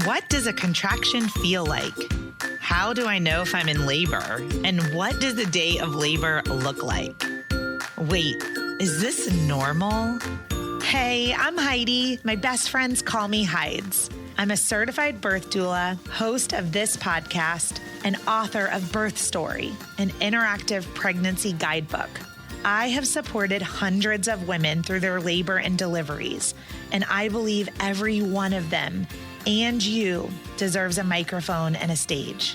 What does a contraction feel like? How do I know if I'm in labor? And what does a day of labor look like? Wait, is this normal? Hey, I'm Heidi. My best friends call me Hides. I'm a certified birth doula, host of this podcast, and author of Birth Story, an interactive pregnancy guidebook. I have supported hundreds of women through their labor and deliveries, and I believe every one of them and you deserves a microphone and a stage.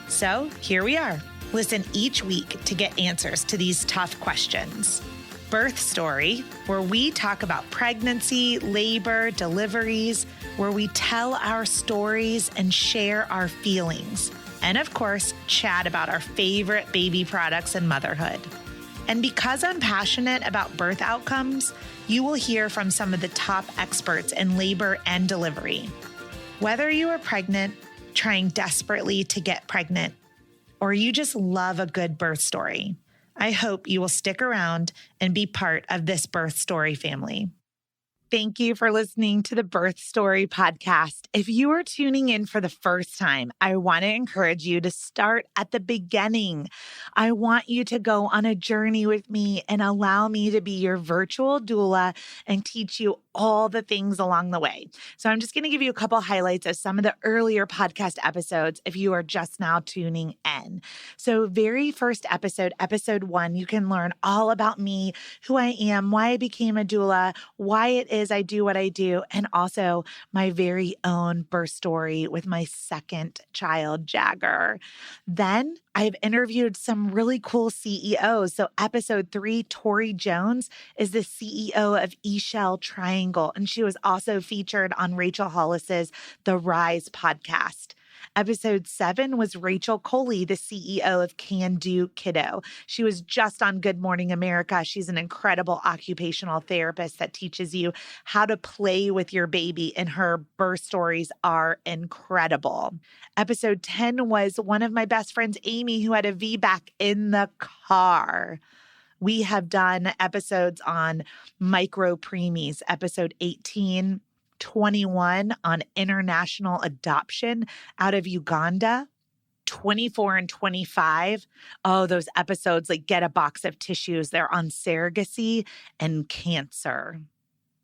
So here we are. Listen each week to get answers to these tough questions. Birth Story, where we talk about pregnancy, labor, deliveries, where we tell our stories and share our feelings. And of course, chat about our favorite baby products and motherhood. And because I'm passionate about birth outcomes, you will hear from some of the top experts in labor and delivery. Whether you are pregnant, trying desperately to get pregnant, or you just love a good birth story, I hope you will stick around and be part of this Birth Story family. Thank you for listening to the Birth Story podcast. If you are tuning in for the first time, I want to encourage you to start at the beginning. I want you to go on a journey with me and allow me to be your virtual doula and teach you all the things along the way. So I'm just going to give you a couple highlights of some of the earlier podcast episodes if you are just now tuning in. So very first episode, episode 1, you can learn all about me, who I am, why I became a doula, why it is I do what I do, and also my very own birth story with my second child, Jagger. Then I've interviewed some really cool CEOs. So episode 3, Tori Jones is the CEO of eShell Triangle, and she was also featured on Rachel Hollis's The Rise podcast. Episode 7 was Rachel Coley, the CEO of Can Do Kiddo. She was just on Good Morning America. She's an incredible occupational therapist that teaches you how to play with your baby, and her birth stories are incredible. Episode 10 was one of my best friends, Amy, who had a VBAC in the car. We have done episodes on micro preemies, episode 18, 21 on international adoption out of Uganda, 24 and 25. Oh, those episodes like Get a Box of Tissues. They're on surrogacy and cancer.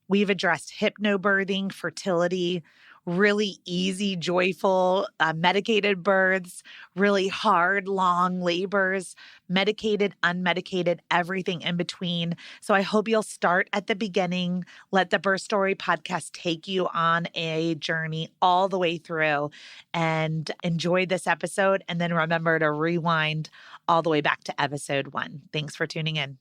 We've addressed hypnobirthing, fertility, really easy, joyful, medicated births, really hard, long labors, medicated, unmedicated, everything in between. So I hope you'll start at the beginning. Let the Birth Story podcast take you on a journey all the way through, and enjoy this episode. And then remember to rewind all the way back to episode 1. Thanks for tuning in.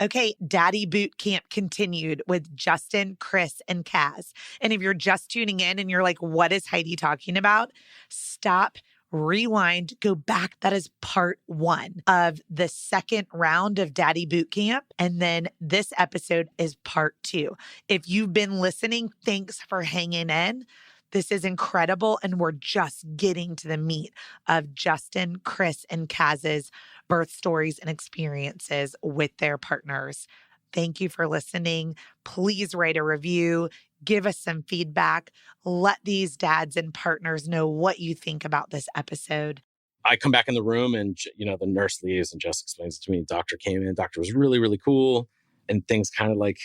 Okay, Daddy Boot Camp continued with Justin, Chris, and Kaz. And if you're just tuning in and you're like, what is Heidi talking about? Stop, rewind, go back. That is part 1 of the second round of Daddy Boot Camp. And then this episode is part 2. If you've been listening, thanks for hanging in. This is incredible, and we're just getting to the meat of Justin, Chris, and Kaz's birth stories and experiences with their partners. Thank you for listening. Please write a review. Give us some feedback. Let these dads and partners know what you think about this episode. I come back in the room and, the nurse leaves and Jess explains it to me. Doctor came in. Doctor was really, really cool. And things kind of like,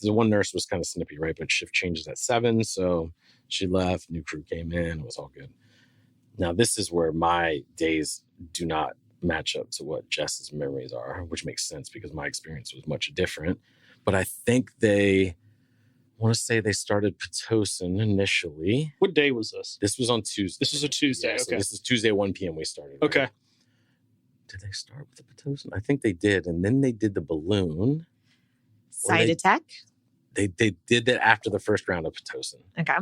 the one nurse was kind of snippy, right? But shift changes at 7. So she left, new crew came in, it was all good. Now, this is where my days do not match up to what Jess's memories are, which makes sense because my experience was much different. But I think I want to say they started Pitocin initially. What day was this? This was on Tuesday. This was a Tuesday, yeah, okay. So this is Tuesday, 1 p.m. we started. Right? Okay. Did they start with the Pitocin? I think they did. And then they did the balloon. Cytotec? They did that after the first round of Pitocin. Okay.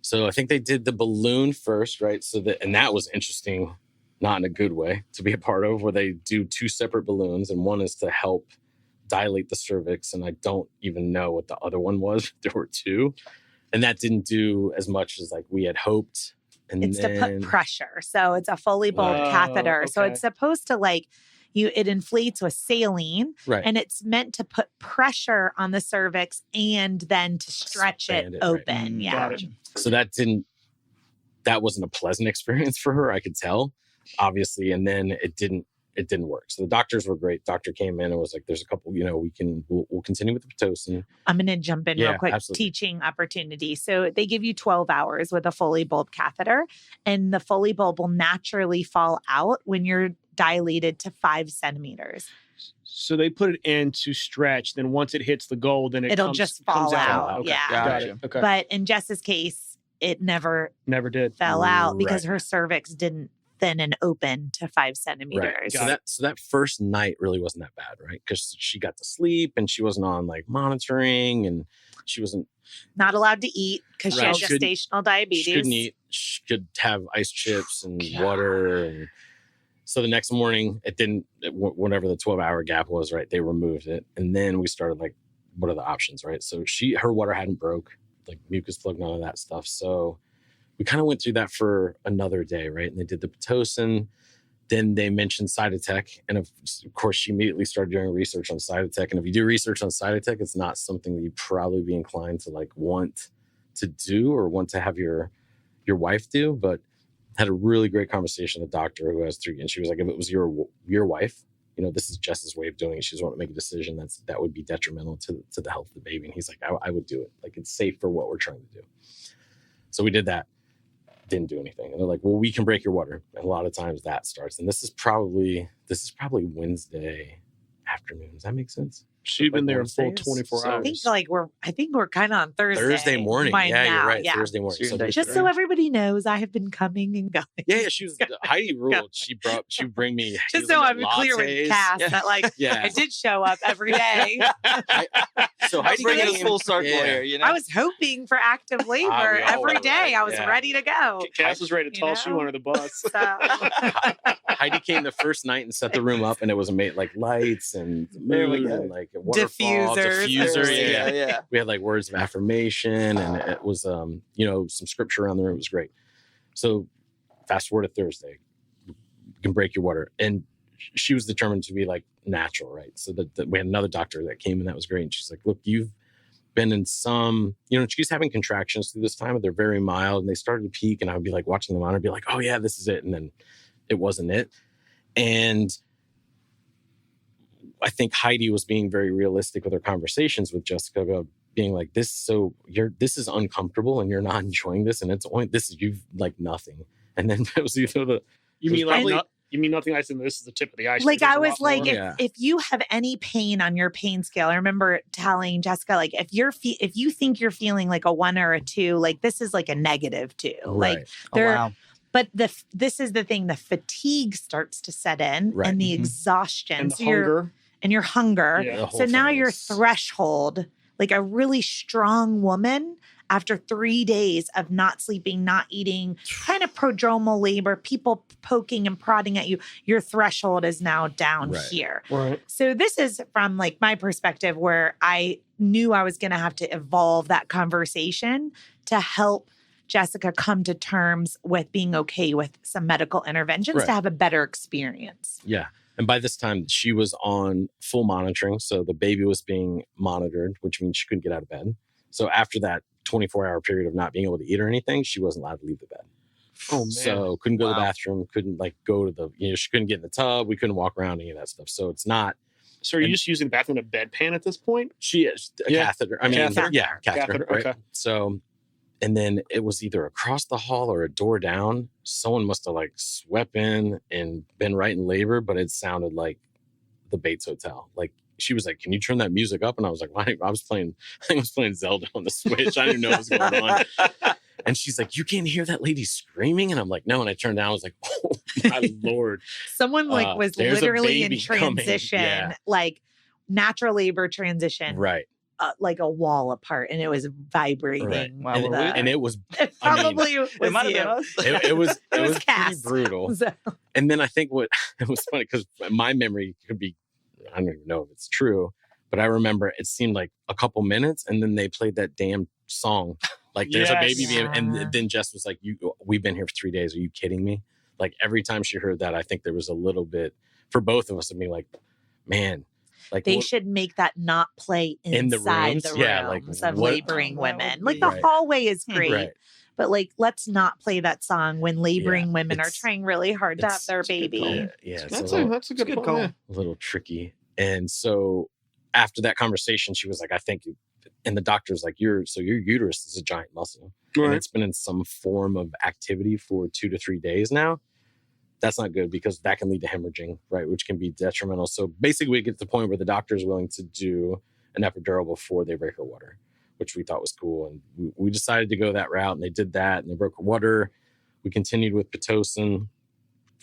So I think they did the balloon first, right? And that was interesting, not in a good way, to be a part of, where they do 2 separate balloons, and one is to help dilate the cervix, and I don't even know what the other one was. There were 2, and that didn't do as much as like we had hoped. And it's to put pressure. So it's a fully bulbed catheter. Okay. So it's supposed to like it inflates with saline, Right. and it's meant to put pressure on the cervix and then to stretch it Expand it, right. open. Yeah. Got it. So that wasn't a pleasant experience for her, I could tell, obviously. And then it didn't work. So the doctors were great. Doctor came in and was like, there's a couple, we'll continue with the Pitocin. I'm going to jump in real quick. Absolutely. Teaching opportunity. So they give you 12 hours with a Foley bulb catheter, and the Foley bulb will naturally fall out when you're dilated to 5 centimeters. So they put it in to stretch. Then once it hits the goal, then It'll just fall comes out. Okay. Yeah. Got it. Okay. But in Jess's case, it never did. fell out because Right. her cervix didn't thin and open to 5 centimeters. Right. So that first night really wasn't that bad, right? Because she got to sleep and she wasn't on like monitoring, and she wasn't Not allowed to eat because Right. she had gestational diabetes. She couldn't eat. She could have ice chips and God. water. And so the next morning, whatever the 12-hour gap was, right, they removed it. And then we started like, what are the options, right? So her water hadn't broke, like mucus plug, none of that stuff. So we kind of went through that for another day, right? And they did the Pitocin. Then they mentioned Cytotec. And of course, she immediately started doing research on Cytotec. And if you do research on Cytotec, it's not something that you'd probably be inclined to like want to do or want to have your wife do. But had a really great conversation with the doctor who has 3, and she was like, if it was your wife, this is Jess's way of doing it. She's want to make a decision that would be detrimental to the health of the baby. And he's like, I would do it. Like, it's safe for what we're trying to do. So we did that. Didn't do anything. And they're like, well, we can break your water. And a lot of times that starts. And this is probably Wednesday afternoon. Does that make sense? She'd been there a full Wednesdays? 24 So- hours. I think we're kind of on Thursday. morning. by Yeah, now. you're right. Yeah. Thursday morning. So you're Just so everybody knows, I have been coming and going. Yeah, she was Heidi ruled. She would bring me Just so I'm hazelnut clear with lattes. Cass that I Yeah. did show up every day. So Heidi Bring came us full circle yeah. here, I was hoping for active labor we all every were, day. right? I was Yeah. ready to go. Cass was ready to You toss you know? under the bus. So, Heidi came the first night and set the room up, and it was made like lights and There we moon go. and like a waterfall, Diffusers. diffuser. Yeah. yeah. We had like words of affirmation, and it was some scripture around the room. It was great. So fast forward to Thursday, we can break your water, and she was determined to be like natural, right? So that we had another doctor that came, and that was great. And she's like, look, you've been in some, she's having contractions through this time, but they're very mild, and they started to peak, and I would be like watching them on her, be like, oh yeah, this is it. And then it wasn't it. And I think Heidi was being very realistic with her conversations with Jessica about being like, this is uncomfortable and you're not enjoying this, and you've like nothing. And then it was either the You mean nothing ice, and this is the tip of the iceberg. like I There's a was lot like, more. if you have any pain on your pain scale, I remember telling Jessica, like, if you think you're feeling like a 1 or a 2, like this is like a -2. Like right. Oh, wow. But this is the thing: the fatigue starts to set in, Right. and the Mhm. exhaustion, and the so hunger. your hunger. Yeah. The whole So now thing your is- threshold, like a really strong woman, after 3 days of not sleeping, not eating, kind of prodromal labor, people poking and prodding at you, your threshold is now down Right. here. Right. So this is from like my perspective, where I knew I was going to have to evolve that conversation to help Jessica come to terms with being okay with some medical interventions Right. to have a better experience. Yeah. And by this time, she was on full monitoring. So the baby was being monitored, which means she couldn't get out of bed. So after that 24-hour period of not being able to eat or anything, she wasn't allowed to leave the bed. Oh, man. So couldn't go to the Wow. bathroom, couldn't like go to the, she couldn't get in the tub. We couldn't walk around, any of that stuff. So it's not, So are you just using the bathroom in a bedpan at this point? she is a Yeah. catheter. I mean, Catheter. yeah, catheter. Catheter, Right? okay. So, and then it was either across the hall or a door down. Someone must have like swept in and been right in labor, but it sounded like the Bates Hotel. Like she was like, "Can you turn that music up?" And I was like, "Why?" I was playing Zelda on the Switch. I didn't know what was going on. And she's like, "You can't hear that lady screaming?" And I'm like, "No." And I turned down. I was like, "Oh my Lord!" Someone like was there's a literally in baby coming. transition, Yeah. like natural labor transition, Right. like a wall apart, and it was vibrating. Right. Wow, And, were we and it was It I mean, probably was It might have you. been us. it was It was pretty Cass. brutal. So, And then I think it was funny because my memory could be, I don't even know if it's true, but I remember it seemed like a couple minutes, and then they played that damn song. Like there's a Yes. baby being, Yeah. and then Jess was like, we've been here for 3 days. Are you kidding me? Like every time she heard that, I think there was a little bit for both of us to be like, man, like They should make that not play in the inside rooms? the Yeah, like, rooms of what- laboring Oh, that would women. Like be- the Right. hallway is great, Right. but like let's not play that song when laboring women are it's- trying really hard to have it's- their it's a good call. baby. Yeah, it's That's a little, that's a good good call. call. Yeah. a little tricky. And so after that conversation, she was like, I think, and the doctor's like, your uterus is a giant muscle. And Right. it's been in some form of activity for 2 to 3 days now. That's not good because that can lead to hemorrhaging, right? Which can be detrimental. So basically we get to the point where the doctor is willing to do an epidural before they break her water, which we thought was cool. And we decided to go that route, and they did that, and they broke her water. We continued with Pitocin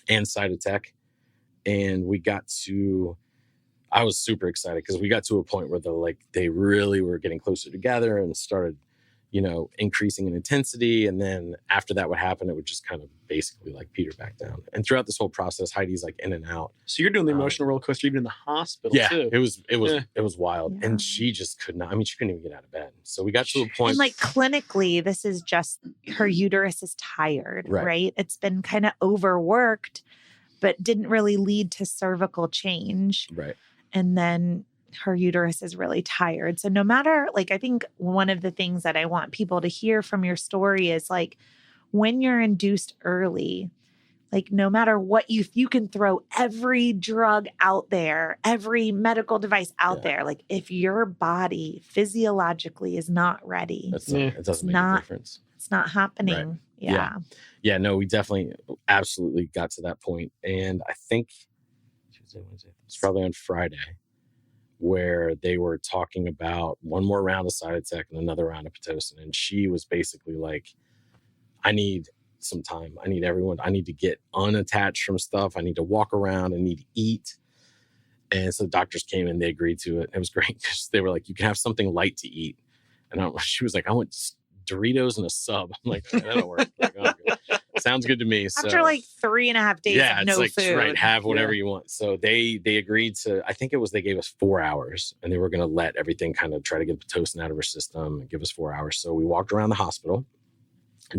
and Cytotec, and we got to, I was super excited because we got to a point where they really were getting closer together and started, increasing in intensity. And then after that would happen, it would just kind of basically like peter back down. And throughout this whole process, Heidi's like in and out. So you're doing the emotional roller coaster even in the hospital Yeah, too. it was wild. Yeah. And she just could not, she couldn't even get out of bed. So we got to a point. And like clinically, this is just her uterus is tired, Right. right? It's been kind of overworked, but didn't really lead to cervical change. Right. And then her uterus is really tired. So no matter, like, I think one of the things that I want people to hear from your story is like, when you're induced early, like no matter what you can throw every drug out there, every medical device out there. Like if your body physiologically is not ready, It doesn't make not- a difference. it's not happening. Yeah. Yeah, no, we definitely absolutely got to that point. And I think Tuesday, Wednesday, it's probably on Friday where they were talking about one more round of Cytotec and another round of Pitocin. And she was basically like, I need some time. I need to get unattached from stuff. I need to walk around. I need to eat. And so the doctors came and they agreed to it. It was great because they were like, you can have something light to eat. And she was like, I want Doritos and a sub. I'm like, that'll work. Like, oh, good. Sounds good to me. After So, like 3.5 days yeah, of it's no like, food. right, have whatever you want. So they agreed to, I think it was, they gave us 4 hours and they were going to let everything kind of try to get Pitocin out of her system and give us 4 hours. So we walked around the hospital,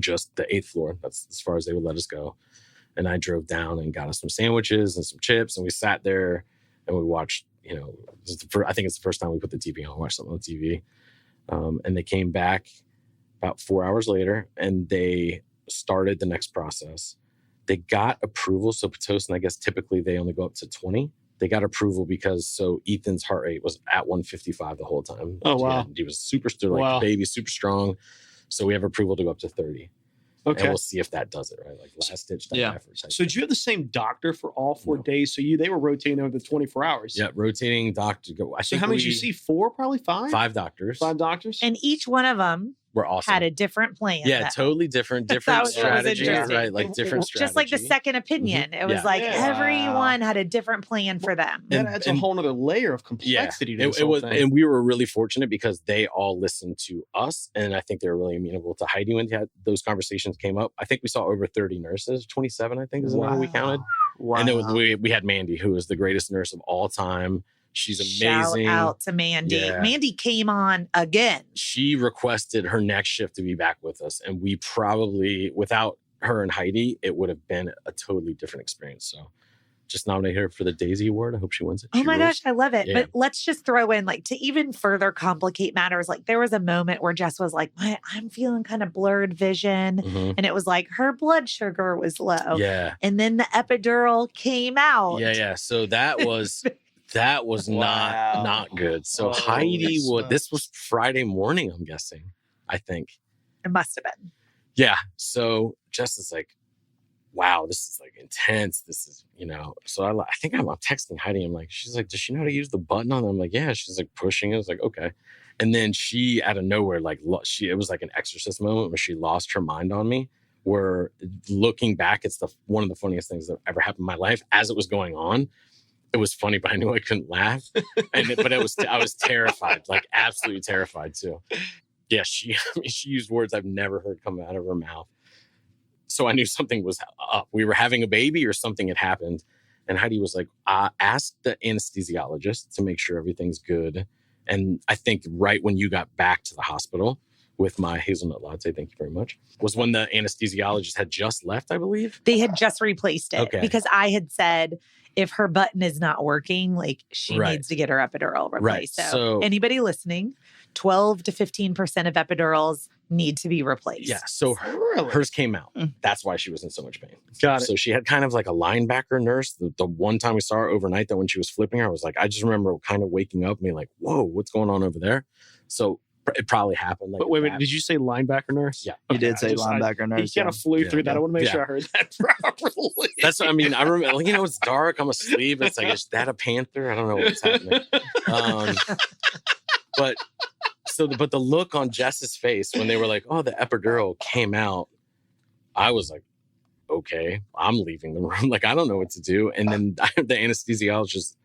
just the 8th floor. That's as far as they would let us go. And I drove down and got us some sandwiches and some chips. And we sat there and we watched, I think it's the first time we put the TV on, watched something on TV. And they came back about 4 hours later and they started the next process. They got approval. So Pitocin, I guess typically they only go up to 20. They got approval because Ethan's heart rate was at 155 the whole time. Oh, wow. He was super strong, Wow. baby, super strong. So we have approval to go up to 30. And Okay. we'll see if that does it, right? Like last ditch Yeah. effort. type So did you have the same doctor for all 4 No. days? So they were rotating over the 24 hours. Yeah, rotating doctor. I So think how many did you see? 4, probably 5? 5 doctors. 5 doctors? And each one of them Were awesome. had a different plan. yeah, though. totally different That was strategy, interesting. right? Like different strategy. Just like the second opinion. It was Yeah. like Yeah. everyone had a different plan for them. that and- adds and- a whole other layer of complexity to It, this it whole was, thing. and we were really fortunate because they all listened to us, and I think they were really amenable to Heidi when those conversations came up. I think we saw over 30 nurses, 27, I think is the number we counted. Wow. And we had Mandy, who is the greatest nurse of all time. She's amazing. Shout out to Mandy. Yeah. Mandy came on again. She requested her next shift to be back with us, and we probably, without her and Heidi, it would have been a totally different experience. So just nominate her for the Daisy Award. I hope she wins it. Oh She my rules. gosh, I love it. Yeah. But let's just throw in like to even further complicate matters. Like there was a moment where Jess was like, I'm feeling kind of blurred vision. Mhm. And it was like her blood sugar was low. Yeah. And then the epidural came out. Yeah. So that was Wow. not good. So Oh, Heidi that this was Friday morning, I'm guessing. I think. It must have been. Yeah. So Jess is like, wow, this is like intense. This is, so I think I'm texting Heidi. I'm like, she's like, does she know how to use the button on it? I'm like, yeah. She's like pushing it. I was like, okay. And then she out of nowhere, like it was like an exorcist moment where she lost her mind on me. Where looking back, it's one of the funniest things that ever happened in my life. As it was going on, it was funny, but I knew I couldn't laugh. I was terrified, like absolutely terrified too. Yeah, she used words I've never heard come out of her mouth. So I knew something was up. We were having a baby or something had happened. And Heidi was like, ask the anesthesiologist to make sure everything's good. And I think right when you got back to the hospital with my hazelnut latte, thank you very much, was when the anesthesiologist had just left, I believe. They had just replaced it Okay. because I had said, if her button is not working, like she Right. needs to get her epidural replaced. Right. So, So- anybody listening, 12 to 15% of epidurals need to be replaced. Yeah. So hers came out. That's why she was in so much pain. Got it. So she had kind of like a linebacker nurse. The one time we saw her overnight, that when she was flipping her, I was like, I just remember kind of waking up and being like, whoa, what's going on over there? So it probably happened. Like, But wait a minute, did you say linebacker nurse? Yeah. You did say linebacker nurse. He kind of flew through that. I want to make sure I heard that properly. That's what I mean. I remember, like, it's dark. I'm asleep. It's like, is that a panther? I don't know what's happening. But the look on Jess's face when they were like, oh, the epidural came out, I was like, okay, I'm leaving the room. Like, I don't know what to do. And then the anesthesiologist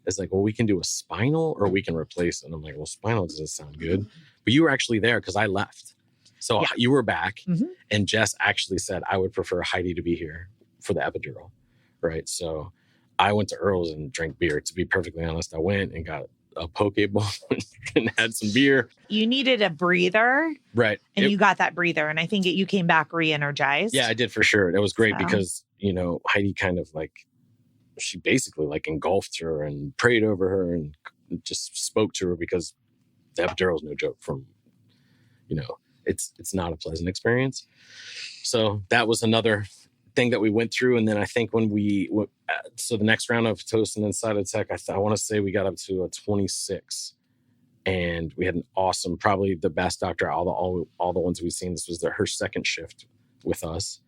is like, well, we can do a spinal or we can replace it. And I'm like, well, spinal doesn't sound good. But you were actually there because I left. So you were back. And Jess actually said, I would prefer Heidi to be here for the epidural. Right. So I went to Earl's and drank beer. To be perfectly honest, I went and got a poke bowl and had some beer. You needed a breather. Right. And you got that breather. And I think you came back re-energized. Yeah, I did for sure. It was great So. because, Heidi kind of like, she basically like engulfed her and prayed over her and just spoke to her because the epidural is no joke from, it's not a pleasant experience. So that was another thing that we went through. And then I think when so the next round of Pitocin and Cytotec, I want to say we got up to a 26 and we had an awesome, probably the best doctor, all the ones we've seen. This was her second shift with us.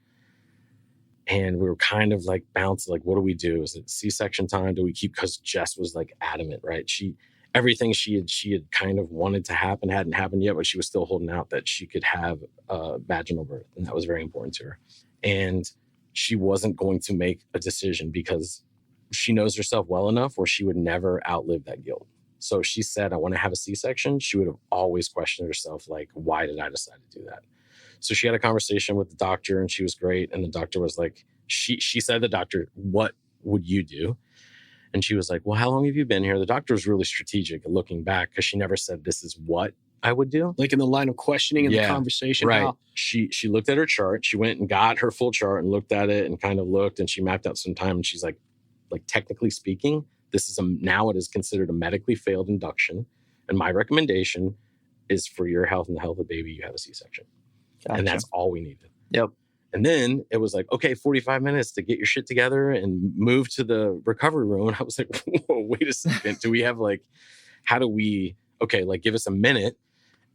And we were kind of like bounced, like, what do we do? Is it C-section time? Do we keep, because Jess was like adamant, right? Everything she had kind of wanted to happen hadn't happened yet, but she was still holding out that she could have a vaginal birth. And that was very important to her. And she wasn't going to make a decision because she knows herself well enough where she would never outlive that guilt. So she said, I want to have a C-section. She would have always questioned herself, like, why did I decide to do that? So she had a conversation with the doctor and she was great. And the doctor was like, she said to the doctor, what would you do? And she was like, well, how long have you been here? The doctor was really strategic looking back because she never said this is what I would do. Like in the line of questioning and the conversation. Right. How? She looked at her chart. She went and got her full chart and looked at it and kind of looked and she mapped out some time. And she's like technically speaking, this is now it is considered a medically failed induction. And my recommendation is for your health and the health of the baby, you have a C-section. Gotcha. And that's all we needed. Yep. And then it was like, okay, 45 minutes to get your shit together and move to the recovery room. And I was like, whoa, wait a second. Do we have give us a minute.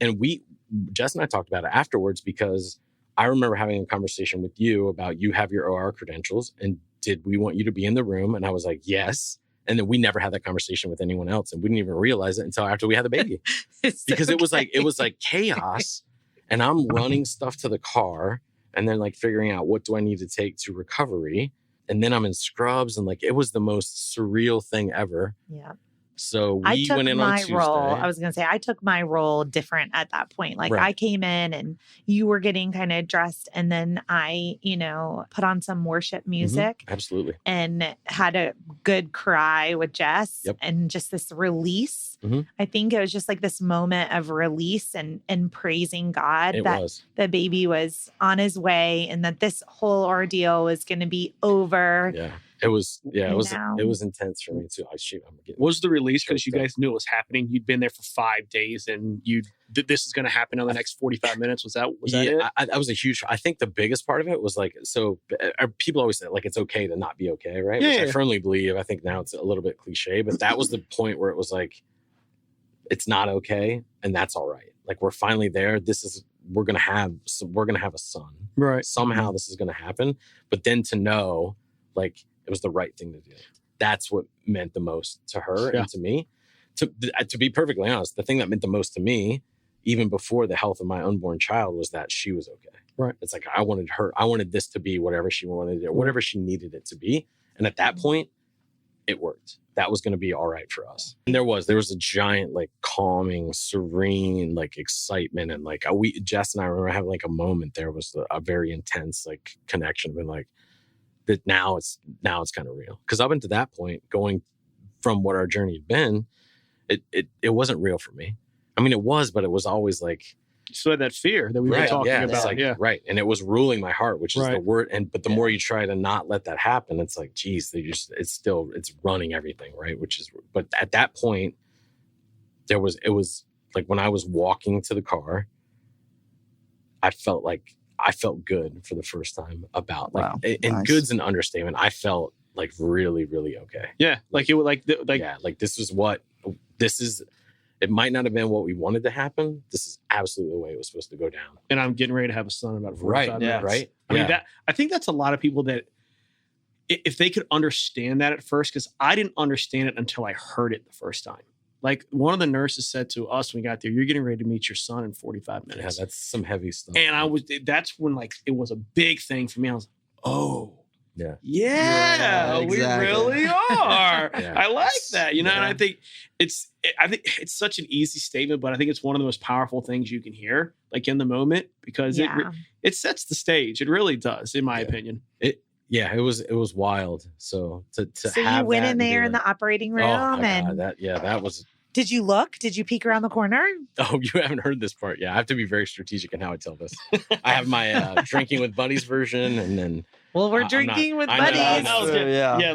And Jess and I talked about it afterwards because I remember having a conversation with you about you have your OR credentials and did we want you to be in the room? And I was like, yes. And then we never had that conversation with anyone else. And we didn't even realize it until after we had the baby. Because it was like chaos. And I'm running stuff to the car and then like figuring out what do I need to take to recovery. And then I'm in scrubs and like, it was the most surreal thing ever. Yeah. So we went in on Tuesday. I was going to say, I took my role different at that point. Like I came in and you were getting kind of dressed and then I, put on some worship music. Absolutely. And had a good cry with Jess and just this release. I think it was just like this moment of release and praising God the baby was on his way and that this whole ordeal was going to be over. Yeah. It was intense for me too. What was the release? Because you guys knew it was happening. You'd been there for 5 days and this is going to happen in the next 45 minutes. Was that it? I was I think the biggest part of it was like, so people always say like, it's okay to not be okay. Right. Yeah, Which I firmly believe. I think now it's a little bit cliche, but that was the point where it was like, it's not okay. And that's all right. Like we're finally there. We're going to have a son. Right. Somehow this is going to happen. But then to know like, it was the right thing to do. That's what meant the most to her and to me. To be perfectly honest, the thing that meant the most to me, even before the health of my unborn child, was that she was okay. Right. It's like I wanted this to be whatever she wanted it, whatever she needed it to be. And at that point, it worked. That was going to be all right for us. And there was a giant, like calming, serene, like excitement. And like Jess and I remember having like a moment there was a very intense like connection and like, that now it's kind of real. Because up until that point, going from what our journey had been, it wasn't real for me. I mean, it was, but it was always like So had that fear that we were talking It's about. like, right. And it was ruling my heart, which is the word. But the more you try to not let that happen, it's like, geez, it's running everything. Right. But at that point, it was like when I was walking to the car, I felt good for the first time about and good's an understatement. I felt like really, really okay. Yeah. Like it was this is, it might not have been what we wanted to happen. This is absolutely the way it was supposed to go down. And I'm getting ready to have a son in about 45 minutes. Right. I mean, I think that's a lot of people that if they could understand that at first, because I didn't understand it until I heard it the first time. Like one of the nurses said to us when we got there, you're getting ready to meet your son in 45 minutes. Yeah, that's some heavy stuff. And that's when like, it was a big thing for me. I was like, oh, yeah, exactly. We really are. I like that, and I think it's such an easy statement, but I think it's one of the most powerful things you can hear, like in the moment, because it sets the stage. It really does, in my opinion. It was wild. So you went in there in the operating room God, that was. Did you look? Did you peek around the corner? Oh, you haven't heard this part. Yeah, I have to be very strategic in how I tell this. I have my drinking with buddies version, and then. Well, we're drinking with buddies.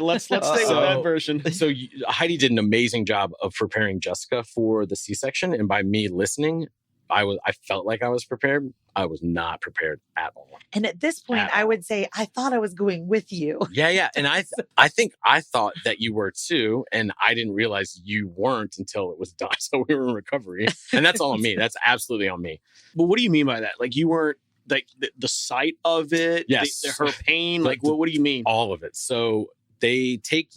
Let's stay with that version. So Heidi did an amazing job of preparing Jessica for the C-section, and by me listening, I felt like I was prepared. I was not prepared at all. And at this point, I would say I thought I was going with you. Yeah, and I think I thought that you were too, and I didn't realize you weren't until it was done. So we were in recovery, and that's all on me. That's absolutely on me. But what do you mean by that? Like you weren't. Like the sight of it, yes, her pain. Like what do you mean? All of it. So they take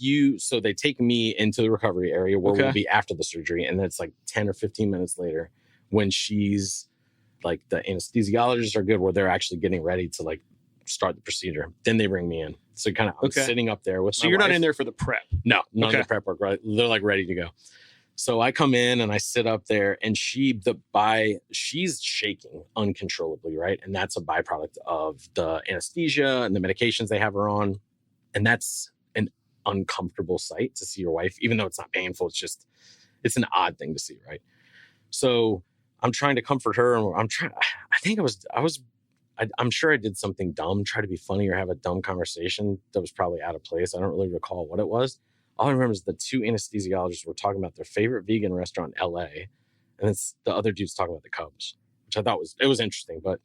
me into the recovery area where we'll be after the surgery, and then it's like 10 or 15 minutes later when she's like the anesthesiologists are good, where they're actually getting ready to like start the procedure. Then they bring me in. So kind of I'm sitting up there with. So you're not in there for the prep. No, none of the prep work. Right, they're like ready to go. So I come in and I sit up there, and she's shaking uncontrollably, right? And that's a byproduct of the anesthesia and the medications they have her on. And that's an uncomfortable sight to see your wife, even though it's not painful. It's an odd thing to see, right? So I'm trying to comfort her, and I'm sure I did something dumb, try to be funny or have a dumb conversation that was probably out of place. I don't really recall what it was. All I remember is the two anesthesiologists were talking about their favorite vegan restaurant in LA. And it's the other dude's talking about the Cubs, which I thought was interesting, but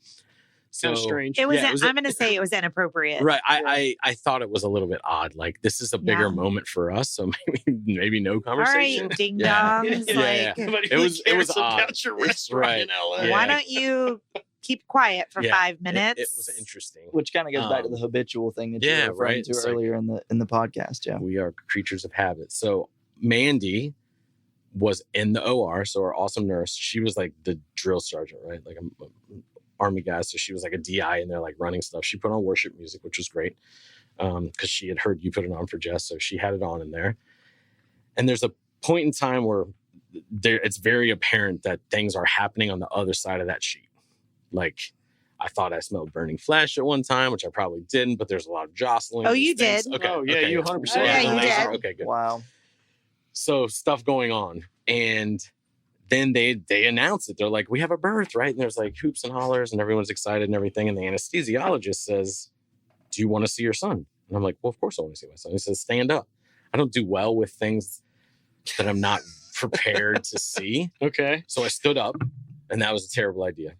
kind of strange. I'm going to say it was inappropriate. Right. I thought it was a little bit odd. Like this is a bigger moment for us. So maybe no conversation. All right, ding dongs. It was odd. About your restaurant in LA. Why don't you keep quiet for 5 minutes? It was interesting. Which kind of goes back to the habitual thing that you were referring to earlier in the podcast. Yeah, we are creatures of habit. So Mandy was in the OR. So our awesome nurse, she was like the drill sergeant, right? Like an Army guy. So she was like a DI in there, like running stuff. She put on worship music, which was great because she had heard you put it on for Jess. So she had it on in there. And there's a point in time where it's very apparent that things are happening on the other side of that sheet. Like I thought I smelled burning flesh at one time, which I probably didn't, but there's a lot of jostling. Oh, you did? Okay. Oh, yeah, you 100%. Yeah, you did. Okay, good. Wow. So stuff going on. And then they announce it. They're like, we have a birth, right? And there's like hoops and hollers and everyone's excited and everything. And the anesthesiologist says, do you want to see your son? And I'm like, well, of course I want to see my son. He says, stand up. I don't do well with things that I'm not prepared to see. Okay. So I stood up, and that was a terrible idea.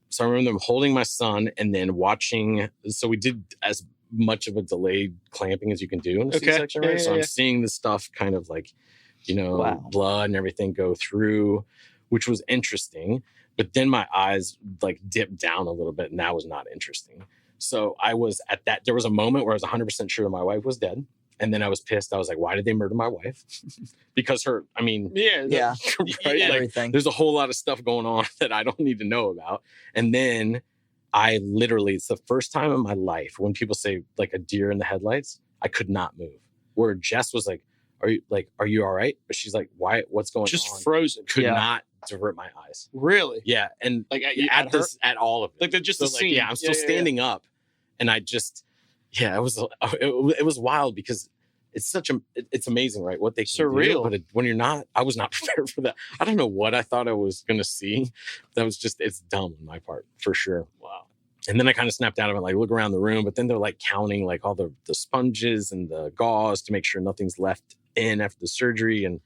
So I remember them holding my son and then watching. So we did as much of a delayed clamping as you can do in the C-section, right? So I'm seeing the stuff kind of like, blood and everything go through, which was interesting. But then my eyes like dipped down a little bit, and that was not interesting. So I was there was a moment where I was 100% sure my wife was dead. And then I was pissed. I was like, why did they murder my wife? Because everything. There's a whole lot of stuff going on that I don't need to know about. And then I literally, it's the first time in my life when people say like a deer in the headlights, I could not move. Where Jess was like, are you all right? But she's like, why? What's going on? Just frozen. Could not divert my eyes. Really? Yeah. And like at all of it. Like just the scene. Yeah, I'm still standing up, and I just, it was wild because it's amazing, right? What they can do, but when you're not, I was not prepared for that. I don't know what I thought I was going to see. It's dumb on my part for sure. Wow. And then I kind of snapped out of it, like look around the room, but then they're like counting like all the sponges and the gauze to make sure nothing's left in after the surgery. And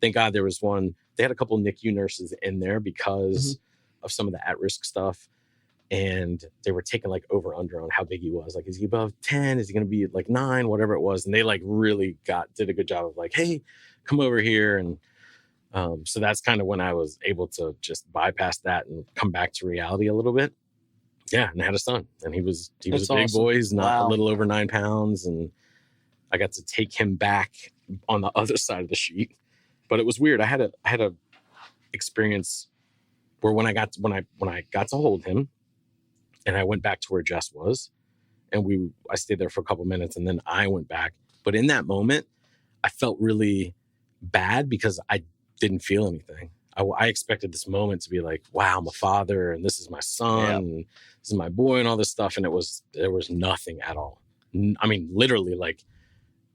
thank God there was one. They had a couple of NICU nurses in there because of some of the at-risk stuff. And they were taking like over under on how big he was. Like, is he above 10? Is he going to be like 9? Whatever it was. And they like really did a good job of like, hey, come over here. And so that's kind of when I was able to just bypass that and come back to reality a little bit. Yeah. And I had a son, and he was a big boy. He's not a little over 9 pounds. And I got to take him back on the other side of the sheet. But it was weird. I had a experience where when I got to hold him, and I went back to where Jess was, and I stayed there for a couple minutes, and then I went back. But in that moment, I felt really bad because I didn't feel anything. I expected this moment to be like, wow, I'm a father, and this is my son, and this is my boy, and all this stuff. And there was nothing at all. I mean, literally, like,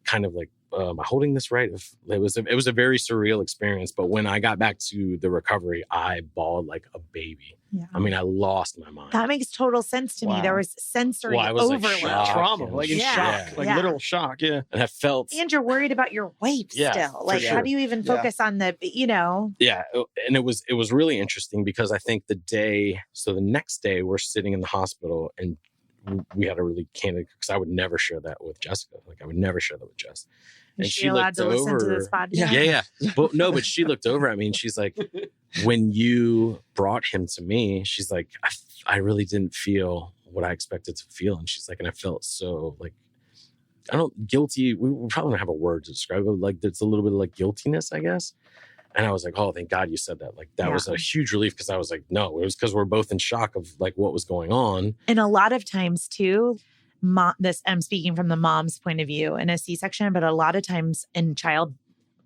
kind of like, am I holding this right? It was a very surreal experience. But when I got back to the recovery, I bawled like a baby. Yeah. I mean, I lost my mind. That makes total sense to me. There was sensory overload. Like trauma, like in shock, like literal shock. Yeah. And I felt. And you're worried about your weight still. Like, how do you even focus on the, Yeah. And it was really interesting because I think the next day we're sitting in the hospital, and we had a really candid, because I would never share that with Jessica. Like, I would never share that with Jess. And she allowed to listen to this podcast? Yeah. But she looked over at me, and she's like, when you brought him to me, she's like, I really didn't feel what I expected to feel. And she's like, and I felt so like, guilty. We probably don't have a word to describe it. Like, there's a little bit of like guiltiness, I guess. And I was like, oh, thank God you said that. Like, that was a huge relief, because I was like, no, it was because we're both in shock of like what was going on. And a lot of times too, I'm speaking from the mom's point of view in a C-section, but a lot of times in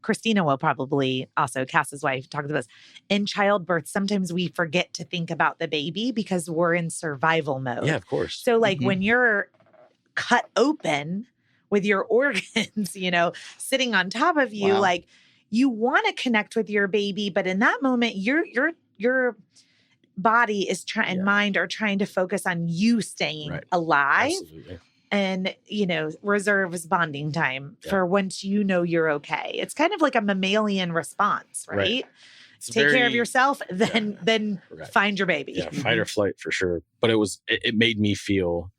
Christina will probably also, Cass's wife, talk to us. In childbirth, sometimes we forget to think about the baby because we're in survival mode. Yeah, of course. So like when you're cut open with your organs, sitting on top of you, like you want to connect with your baby, but in that moment, your body is and mind are trying to focus on you staying alive. Absolutely. And, reserves bonding time for once you're okay. It's kind of like a mammalian response, right? Take care of yourself, then find your baby. Yeah, fight or flight for sure. But it made me feel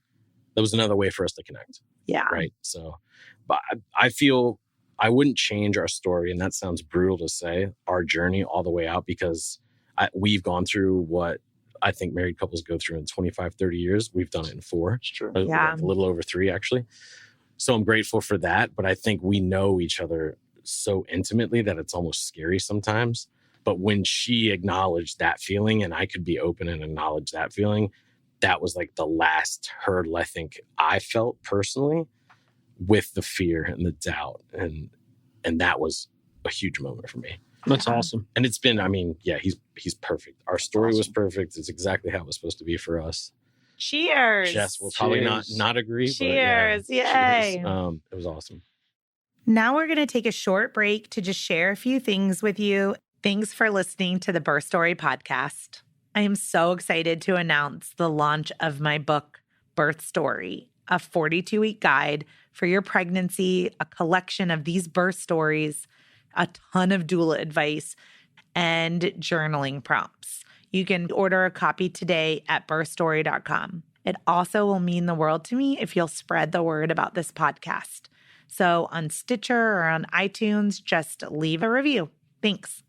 that was another way for us to connect. Yeah. Right. So, but I feel I wouldn't change our story. And that sounds brutal to say, our journey all the way out, because we've gone through what I think married couples go through in 25, 30 years. We've done it in 4. It's true. A little over 3, actually. So I'm grateful for that. But I think we know each other so intimately that it's almost scary sometimes. But when she acknowledged that feeling, and I could be open and acknowledge that feeling, that was like the last hurdle I think I felt personally, with the fear and the doubt. And that was a huge moment for me. That's awesome. And it's been, he's perfect. Our story was perfect. It's exactly how it was supposed to be for us. Cheers. Jess will probably not agree. Cheers. But Yay. Cheers. It was awesome. Now we're going to take a short break to just share a few things with you. Thanks for listening to the Birth Story podcast. I am so excited to announce the launch of my book, Birth Story, a 42-week guide for your pregnancy, a collection of these birth stories, a ton of doula advice, and journaling prompts. You can order a copy today at birthstory.com. It also will mean the world to me if you'll spread the word about this podcast. So on Stitcher or on iTunes, just leave a review. Thanks.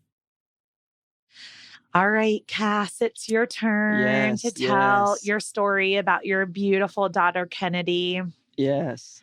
All right, Cass, it's your turn to tell your story about your beautiful daughter, Kennedy. Yes.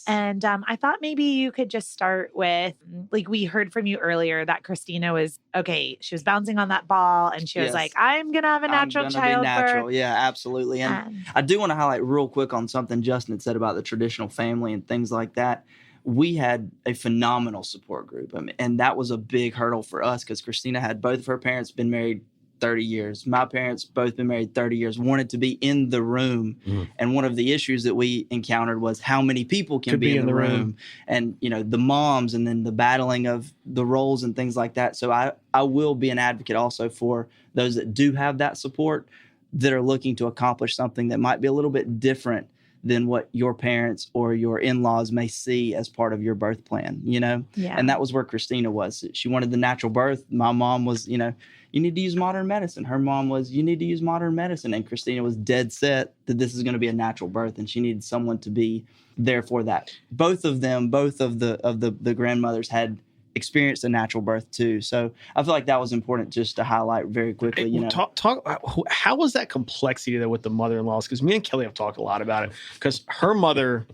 And I thought maybe you could just start with, like, we heard from you earlier that Christina was, she was bouncing on that ball, and she was like, I'm going to have a natural childbirth. Yeah, absolutely. And I do want to highlight real quick on something Justin had said about the traditional family and things like that. We had a phenomenal support group. And that was a big hurdle for us, because Christina had both of her parents been married 30 years. My parents both been married 30 years, wanted to be in the room. And one of the issues that we encountered was how many people can be in the room. And, you know, the moms and then the battling of the roles and things like that. So I will be an advocate also for those that do have that support, that are looking to accomplish something that might be a little bit different than what your parents or your in-laws may see as part of your birth plan, you know? Yeah. And that was where Christina was. She wanted the natural birth. My mom was, you know, you need to use modern medicine. Her mom was, you need to use modern medicine. And Christina was dead set that this is going to be a natural birth, and she needed someone to be there for that. Both of the grandmothers had experienced a natural birth too. So I feel like that was important just to highlight very quickly, you know. Talk how was that complexity there with the mother-in-laws? Because me and Kelly have talked a lot about it, because her mother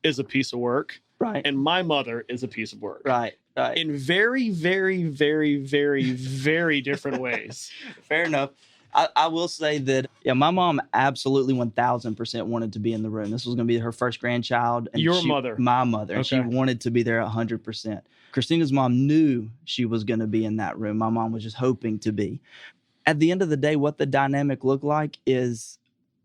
is a piece of work. Right. And my mother is a piece of work. Right. In very, very, very, very, very different ways. Fair enough. I will say that, yeah, my mom absolutely 1,000% wanted to be in the room. This was going to be her first grandchild. And Your mother? My mother. And Okay. she wanted to be there 100%. Christina's mom knew she was going to be in that room. My mom was just hoping to be. At the end of the day, what the dynamic looked like is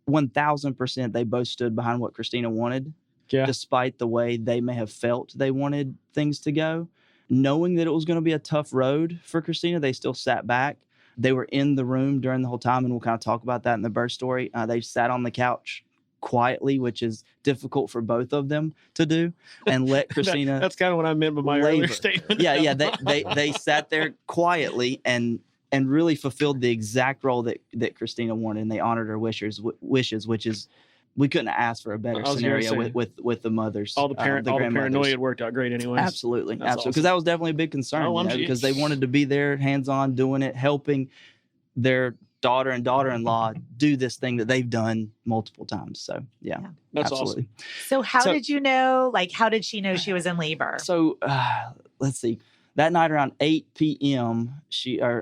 1,000% they both stood behind what Christina wanted, despite the way they may have felt they wanted things to go. Knowing that it was going to be a tough road for Christina, they still sat back. They were in the room during the whole time, and we'll kind of talk about that in the birth story. They sat on the couch quietly, which is difficult for both of them to do, and let Christina. That's kind of what I meant by my earlier statement. Yeah. They sat there quietly and really fulfilled the exact role that Christina wanted, and they honored her wishes, which is. We couldn't ask for a better scenario with the mothers. All the paranoia had worked out great anyways. Absolutely. That's Absolutely. Because that was definitely a big concern, because they wanted to be there, hands-on, doing it, helping their daughter and daughter-in-law do this thing that they've done multiple times. So, yeah. That's absolutely. awesome. So how did you know, how did she know she was in labor? So, let's see. That night around 8 p.m.,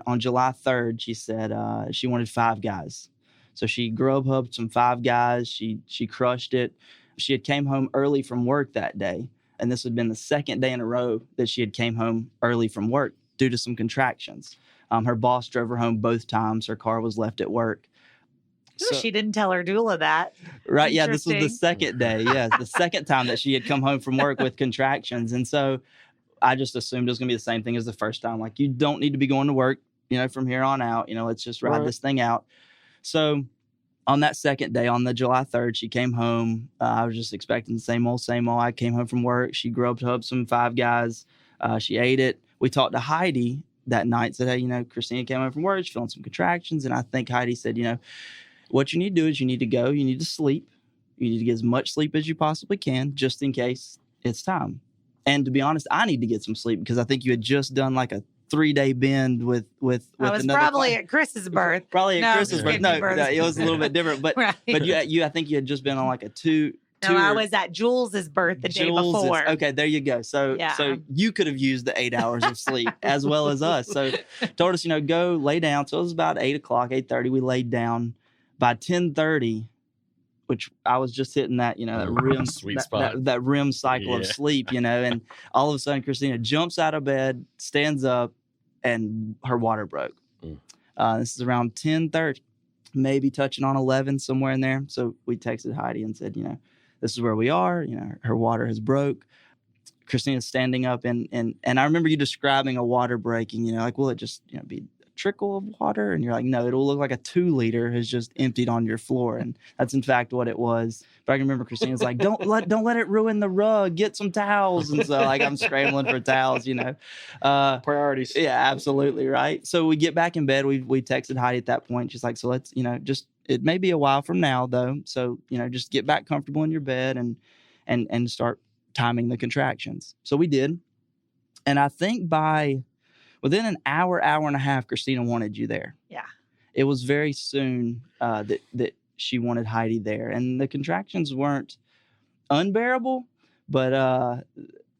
on July 3rd, she said she wanted 5 guys. So she Grubhubbed some 5 guys. She crushed it. She had came home early from work that day, and this had been the second day in a row that she had came home early from work due to some contractions. Her boss drove her home both times. Her car was left at work. So, she didn't tell her doula that. Right. Yeah, this was the second day. Yes, the second time that she had come home from work with contractions. And so I just assumed it was going to be the same thing as the first time. Like, you don't need to be going to work, from here on out. Let's just ride this thing out. So on that second day, on the July 3rd, she came home. I was just expecting the same old. I came home from work. She Grubhubbed some 5 guys. She ate it. We talked to Heidi that night, said, hey, Christina came home from work. She's feeling some contractions. And I think Heidi said, what you need to do is you need to go. You need to sleep. You need to get as much sleep as you possibly can, just in case it's time. And to be honest, I need to get some sleep, because I think you had just done like a 3-day bend with I was probably at Chris's birth. Probably at Chris's birth. No, it was a little bit different. But right. but you I think you had just been on like a two. I was at Jules's birth the day before. Okay, there you go. So you could have used the 8 hours of sleep as well as us. So told us, go lay down. So it was about 8 o'clock, 8:30. We laid down. By 10:30, which I was just hitting that, that REM sweet spot, that REM cycle of sleep, and all of a sudden Christina jumps out of bed, stands up, and her water broke. This is around 10:30, maybe touching on 11, somewhere in there. So we texted Heidi and said, this is where we are. Her water has broke. Christina's standing up, and I remember you describing a water breaking. Will it just be trickle of water? And you're like, no, it'll look like a 2-liter has just emptied on your floor. And that's in fact what it was. But I can remember Christina's like, don't let it ruin the rug, get some towels. And so I'm scrambling for towels, priorities. Yeah, absolutely. Right. So we get back in bed. We texted Heidi at that point. She's like, so let's, it may be a while from now though. So, just get back comfortable in your bed and start timing the contractions. So we did. And I think within an hour and a half, Christina wanted you there. Yeah. It was very soon that she wanted Heidi there. And the contractions weren't unbearable, but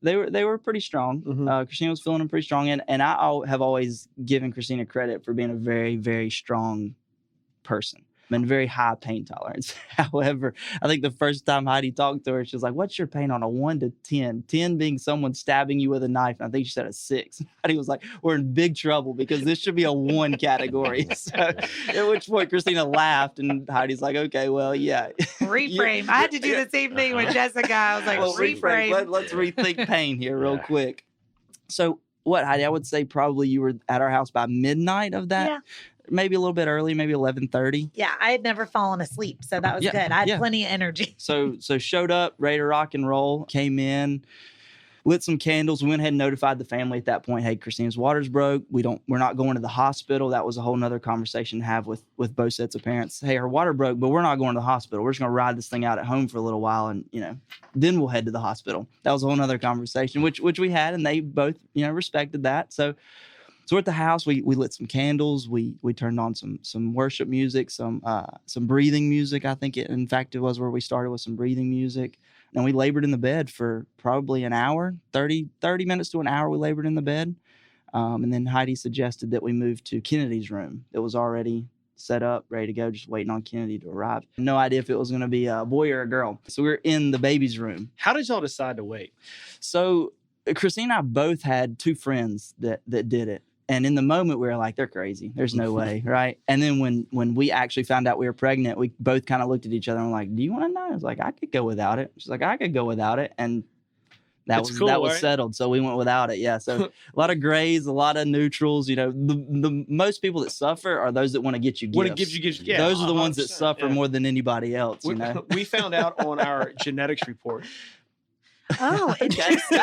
they were pretty strong. Mm-hmm. Christina was feeling them pretty strong. And I have always given Christina credit for being a very, very strong person. and very high pain tolerance. However, I think the first time Heidi talked to her, she was like, what's your pain on a 1 to 10? 10 being someone stabbing you with a knife. And I think she said a 6. Heidi was like, we're in big trouble because this should be a 1 category. So at which point Christina laughed and Heidi's like, okay, well, yeah. Reframe. I had to do the same thing with Jessica. I was like, well, reframe. Let's rethink pain here real quick. So what, Heidi, I would say probably you were at our house by midnight of that. Yeah. Maybe a little bit early, maybe 11:30. Yeah, I had never fallen asleep, so that was good. I had plenty of energy. So showed up, ready to rock and roll, came in, lit some candles. We went ahead and notified the family at that point, hey, Christina's water's broke. We're not going to the hospital. That was a whole nother conversation to have with both sets of parents. Hey, her water broke, but we're not going to the hospital. We're just going to ride this thing out at home for a little while and, then we'll head to the hospital. That was a whole nother conversation, which we had, and they both, respected that. So we're at the house. We lit some candles. We turned on some worship music, some breathing music. I think it was where we started with some breathing music. And we labored in the bed for probably an hour, 30 minutes to an hour. We labored in the bed. And then Heidi suggested that we move to Kennedy's room. It was already set up, ready to go, just waiting on Kennedy to arrive. No idea if it was going to be a boy or a girl. So we were in the baby's room. How did y'all decide to wait? So Christine and I both had 2 friends that did it. And in the moment, we were like, they're crazy. There's no way, right? And then when we actually found out we were pregnant, we both kind of looked at each other and were like, do you want to know? I was like, I could go without it. She's like, I could go without it. And that was settled. So we went without it. Yeah. So a lot of grays, a lot of neutrals. The most people that suffer are those that want to get you gifts. Want to give you gifts. Yeah, those are the ones that suffer more than anybody else. We found out on our genetics report. Oh, interesting.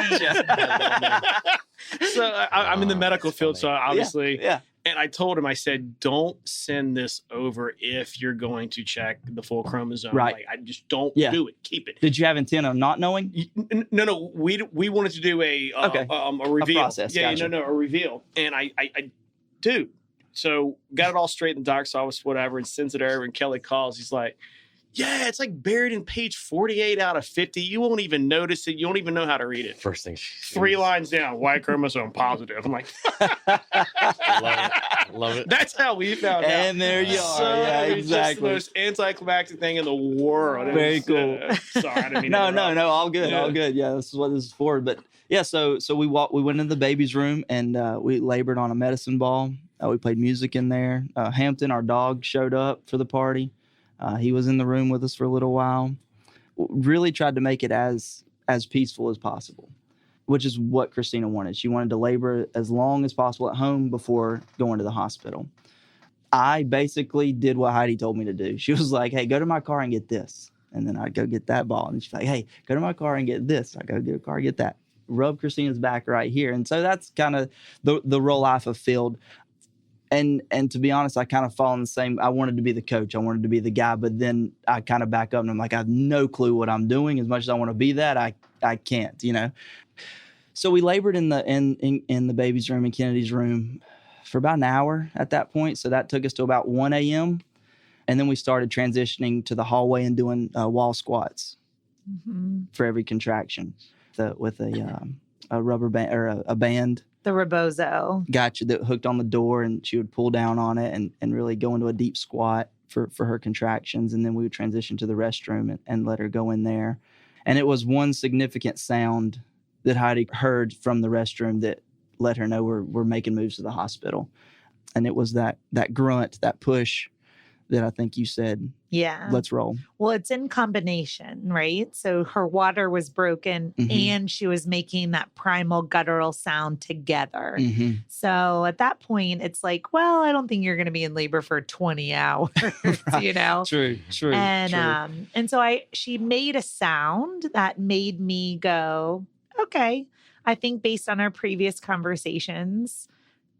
So I'm in the medical field, so obviously, yeah. And I told him, I said, don't send this over if you're going to check the full chromosome. Right. Like, I just don't do it. Keep it. Did you have intent of not knowing? No. We wanted to do a reveal. A process. Yeah, gotcha. a reveal. And I do. So got it all straight in the doctor's office, whatever, and sends it over. And Kelly calls. He's like, yeah, it's like buried in page 48 out of 50. You won't even notice it. You don't even know how to read it. First thing. 3 lines down, Y chromosome positive. I'm like, love it. That's how we found out. And there you are. Yeah, exactly. Just the most anticlimactic thing in the world. Very cool. Sorry, I didn't mean No, all good, all good. Yeah, this is what this is for. But yeah, so we went into the baby's room and we labored on a medicine ball. We played music in there. Hampton, our dog, showed up for the party. He was in the room with us for a little while. Really tried to make it as peaceful as possible, which is what Christina wanted. She wanted to labor as long as possible at home before going to the hospital. I basically did what Heidi told me to do. She was like, hey, go to my car and get this. And then I'd go get that ball. And she's like, hey, go to my car and get this. I go get a car, get that. Rub Christina's back right here. And so that's kind of the role I fulfilled. And to be honest, I kind of fall in the same. I wanted to be the coach. I wanted to be the guy, but then I kind of back up and I'm like, I have no clue what I'm doing. As much as I want to be that, I can't, So we labored in the baby's room, in Kennedy's room, for about an hour at that point. So that took us to about 1 a.m. And then we started transitioning to the hallway and doing wall squats for every contraction with a rubber band or a band. The rebozo. Gotcha. That hooked on the door, and she would pull down on it and really go into a deep squat for her contractions. And then we would transition to the restroom and let her go in there. And it was one significant sound that Heidi heard from the restroom that let her know we're making moves to the hospital. And it was that grunt, that push that I think you said, yeah, let's roll. Well, it's in combination, right? So her water was broken and she was making that primal guttural sound together. So at that point, it's like, well, I don't think you're going to be in labor for 20 hours, True. And so she made a sound that made me go, okay, I think based on our previous conversations,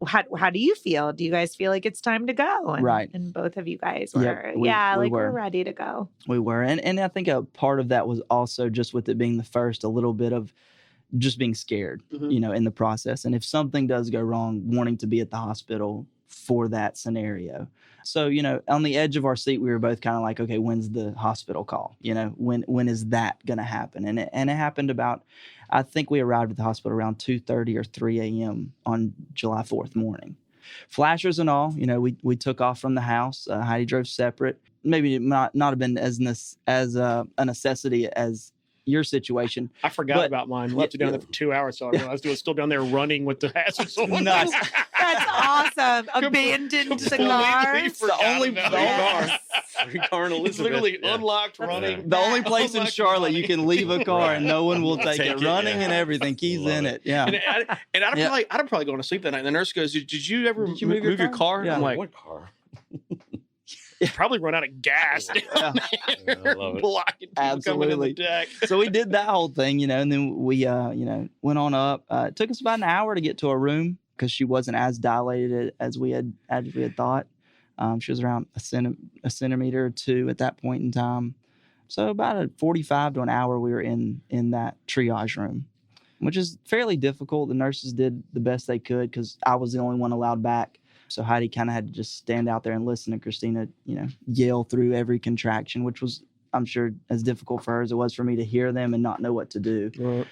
how do you feel? Do you guys feel like it's time to go? Right. And both of you guys were, we're ready to go. We were. And I think a part of that was also just with it being the first, a little bit of just being scared, in the process. And if something does go wrong, wanting to be at the hospital for that scenario. So, on the edge of our seat, we were both kind of like, okay, when's the hospital call? When is that going to happen? And it happened I think we arrived at the hospital around 2:30 or 3 a.m. on July 4th morning. flashers and all, we took off from the house. Heidi drove separate. Maybe not have been as a necessity as your situation. I forgot about mine. Left it down there for 2 hours, so I realized it was still down there running with the hazards on. Nice. That's awesome. Abandoned the car. The only car in Elizabeth. It's literally unlocked, running. The only place in Charlotte you can leave a car and no one will take it, running and everything. Keys in it. Yeah. And I'd probably going to sleep that night. And the nurse goes, "Did you ever move your car?" Yeah. I'm like, "What car?" Probably run out of gas. I love it. Blocking people coming in the deck. So we did that whole thing, and then we, went on up. It took us about an hour to get to a room because she wasn't as dilated as we had thought. She was around a centimeter or two at that point in time. So about a 45 to an hour, we were in that triage room, which is fairly difficult. The nurses did the best they could because I was the only one allowed back. So Heidi kind of had to just stand out there and listen to Christina, yell through every contraction, which was, I'm sure, as difficult for her as it was for me to hear them and not know what to do. Right.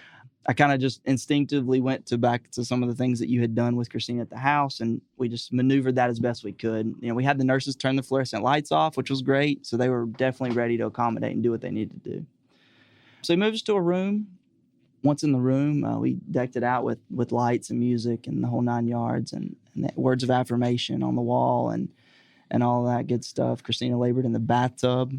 I kind of just instinctively went back to some of the things that you had done with Christina at the house, and we just maneuvered that as best we could. We had the nurses turn the fluorescent lights off, which was great. So they were definitely ready to accommodate and do what they needed to do. So he moved us to a room. Once in the room, we decked it out with lights and music and the whole 9 yards and words of affirmation on the wall and all that good stuff. Christina labored in the bathtub,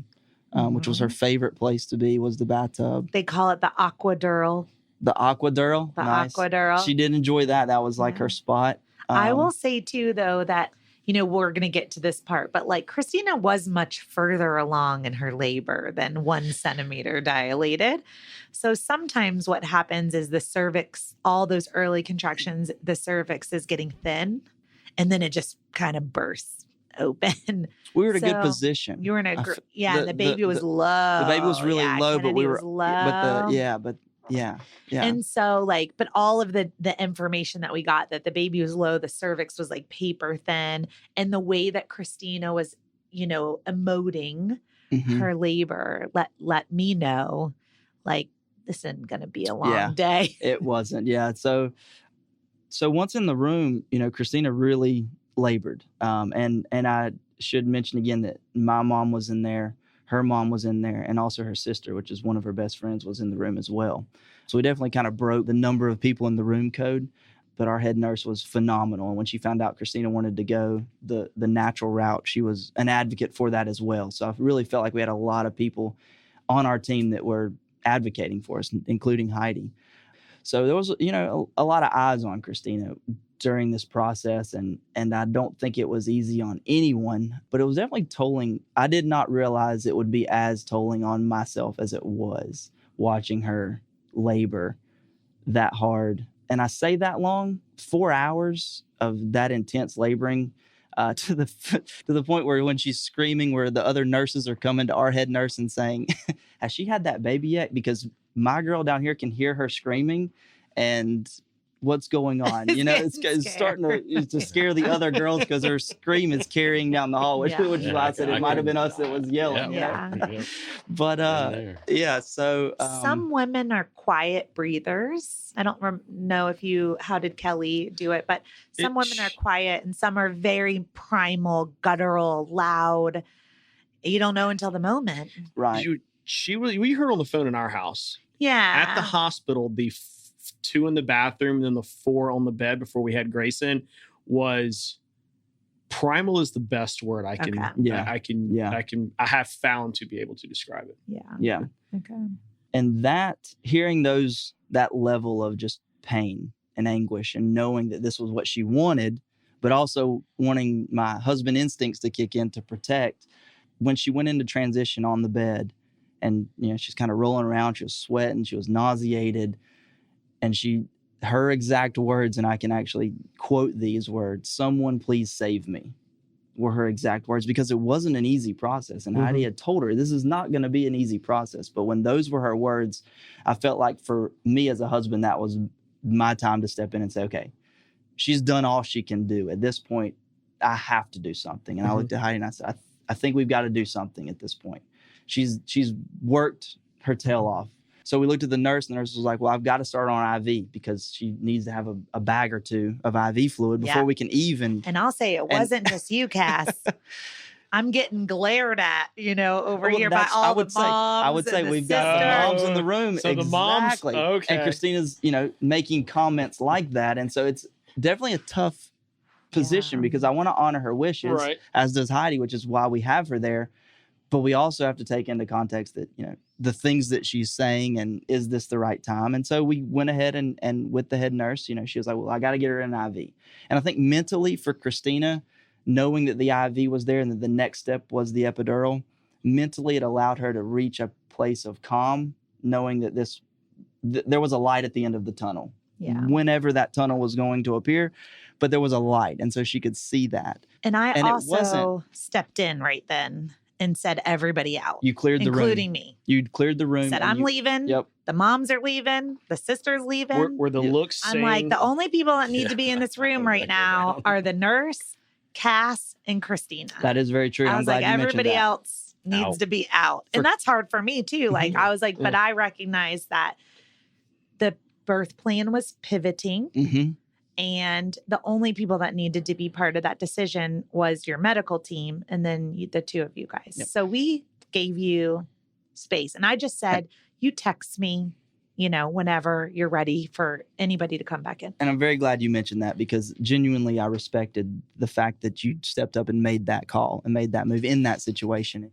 which was her favorite place to be, was the bathtub. They call it the aquadural. The aquadural? Nice. Aquadural. She did enjoy that. That was like her spot. I will say, too, though, that, we're going to get to this part, but like Christina was much further along in her labor than 1 centimeter dilated. So sometimes what happens is the cervix, all those early contractions, the cervix is getting thin and then it just kind of bursts open. We were in a good position. You were in the baby was low. The baby was really low, Kennedy but we were low. Yeah. And so but all of the information that we got, that the baby was low, the cervix was like paper thin, and the way that Christina was, emoting her labor let me know, like, this isn't going to be a long day. It wasn't. Yeah. So once in the room, Christina really labored. And I should mention again that my mom was in there. Her mom was in there, and also her sister, which is one of her best friends, was in the room as well. So we definitely kind of broke the number of people in the room code, but our head nurse was phenomenal. And when she found out Christina wanted to go the natural route, she was an advocate for that as well. So I really felt like we had a lot of people on our team that were advocating for us, including Heidi. So there was, a lot of eyes on Christina during this process, and I don't think it was easy on anyone, but it was definitely tolling. I did not realize it would be as tolling on myself as it was watching her labor that hard. And I say that long, 4 hours of that intense laboring, to the point where when she's screaming, where the other nurses are coming to our head nurse and saying, "Has she had that baby yet?" Because my girl down here can hear her screaming, and what's going on? It's starting to scare the other girls because her scream is carrying down the hall, which is why I said it might have been us that was yelling. Yeah. But so some women are quiet breathers. I don't know how did Kelly do it, but some women are quiet and some are very primal, guttural, loud. You don't know until the moment. Right. We heard on the phone in our house. Yeah. At the hospital, the 2 in the bathroom and then the 4 on the bed before we had Grace in, was primal is the best word I have found to be able to describe it. Yeah. Okay. And hearing that level of just pain and anguish and knowing that this was what she wanted, but also wanting my husband instincts to kick in to protect, when she went into transition on the bed and, she's kind of rolling around, she was sweating, she was nauseated. And her exact words, and I can actually quote these words, "Someone please save me," were her exact words, because it wasn't an easy process. And Heidi had told her, this is not going to be an easy process. But when those were her words, I felt like for me as a husband, that was my time to step in and say, okay, she's done all she can do. At this point, I have to do something. And I looked at Heidi and I said, I think we've got to do something at this point. She's worked her tail off. So we looked at the nurse, and the nurse was like, well, I've got to start on IV because she needs to have a bag or two of IV fluid before we can even. And I'll say it wasn't just you, Cass. I'm getting glared at, over here by all the moms. I would say we've got the moms in the room. So the moms, okay. And Christina's, making comments like that. And so it's definitely a tough position because I want to honor her wishes, as does Heidi, which is why we have her there. But we also have to take into context that, the things that she's saying and is this the right time? And so we went ahead and with the head nurse, she was like, well, I got to get her an IV. And I think mentally for Christina, knowing that the IV was there and that the next step was the epidural, mentally it allowed her to reach a place of calm, knowing that there was a light at the end of the tunnel. Yeah. Whenever that tunnel was going to appear, but there was a light. And so she could see that. And I also stepped in right then and said, everybody out. You cleared the room. Including me. You cleared the room. Said, I'm leaving. Yep. The moms are leaving. The sister's leaving. Were the looks I'm like, the only people that need to be in this room right now are the nurse, Cass, and Christina. That is very true. I was like, everybody else needs to be out. And that's hard for me too. Like, I was like, but I recognize that the birth plan was pivoting. Mm-hmm. And the only people that needed to be part of that decision was your medical team and then the two of you guys. Yep. So we gave you space. And I just said, you text me, whenever you're ready for anybody to come back in. And I'm very glad you mentioned that because genuinely I respected the fact that you stepped up and made that call and made that move in that situation.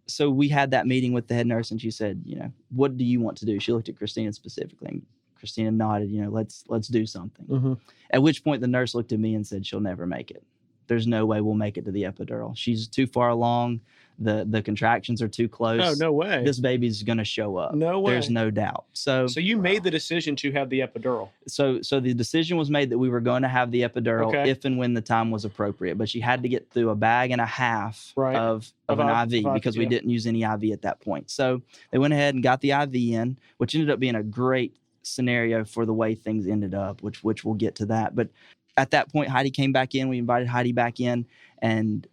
So we had that meeting with the head nurse and she said, what do you want to do? She looked at Christina specifically and Christina nodded, let's do something. Mm-hmm. At which point the nurse looked at me and said, she'll never make it. There's no way we'll make it to the epidural. She's too far along. The contractions are too close. Oh, no way. This baby's going to show up. No way. There's no doubt. So you made the decision to have the epidural. So the decision was made that we were going to have the epidural if and when the time was appropriate. But she had to get through a bag and a half of an IV because we didn't use any IV at that point. So they went ahead and got the IV in, which ended up being a great scenario for the way things ended up, which we'll get to that. But at that point, Heidi came back in. We invited Heidi back in, and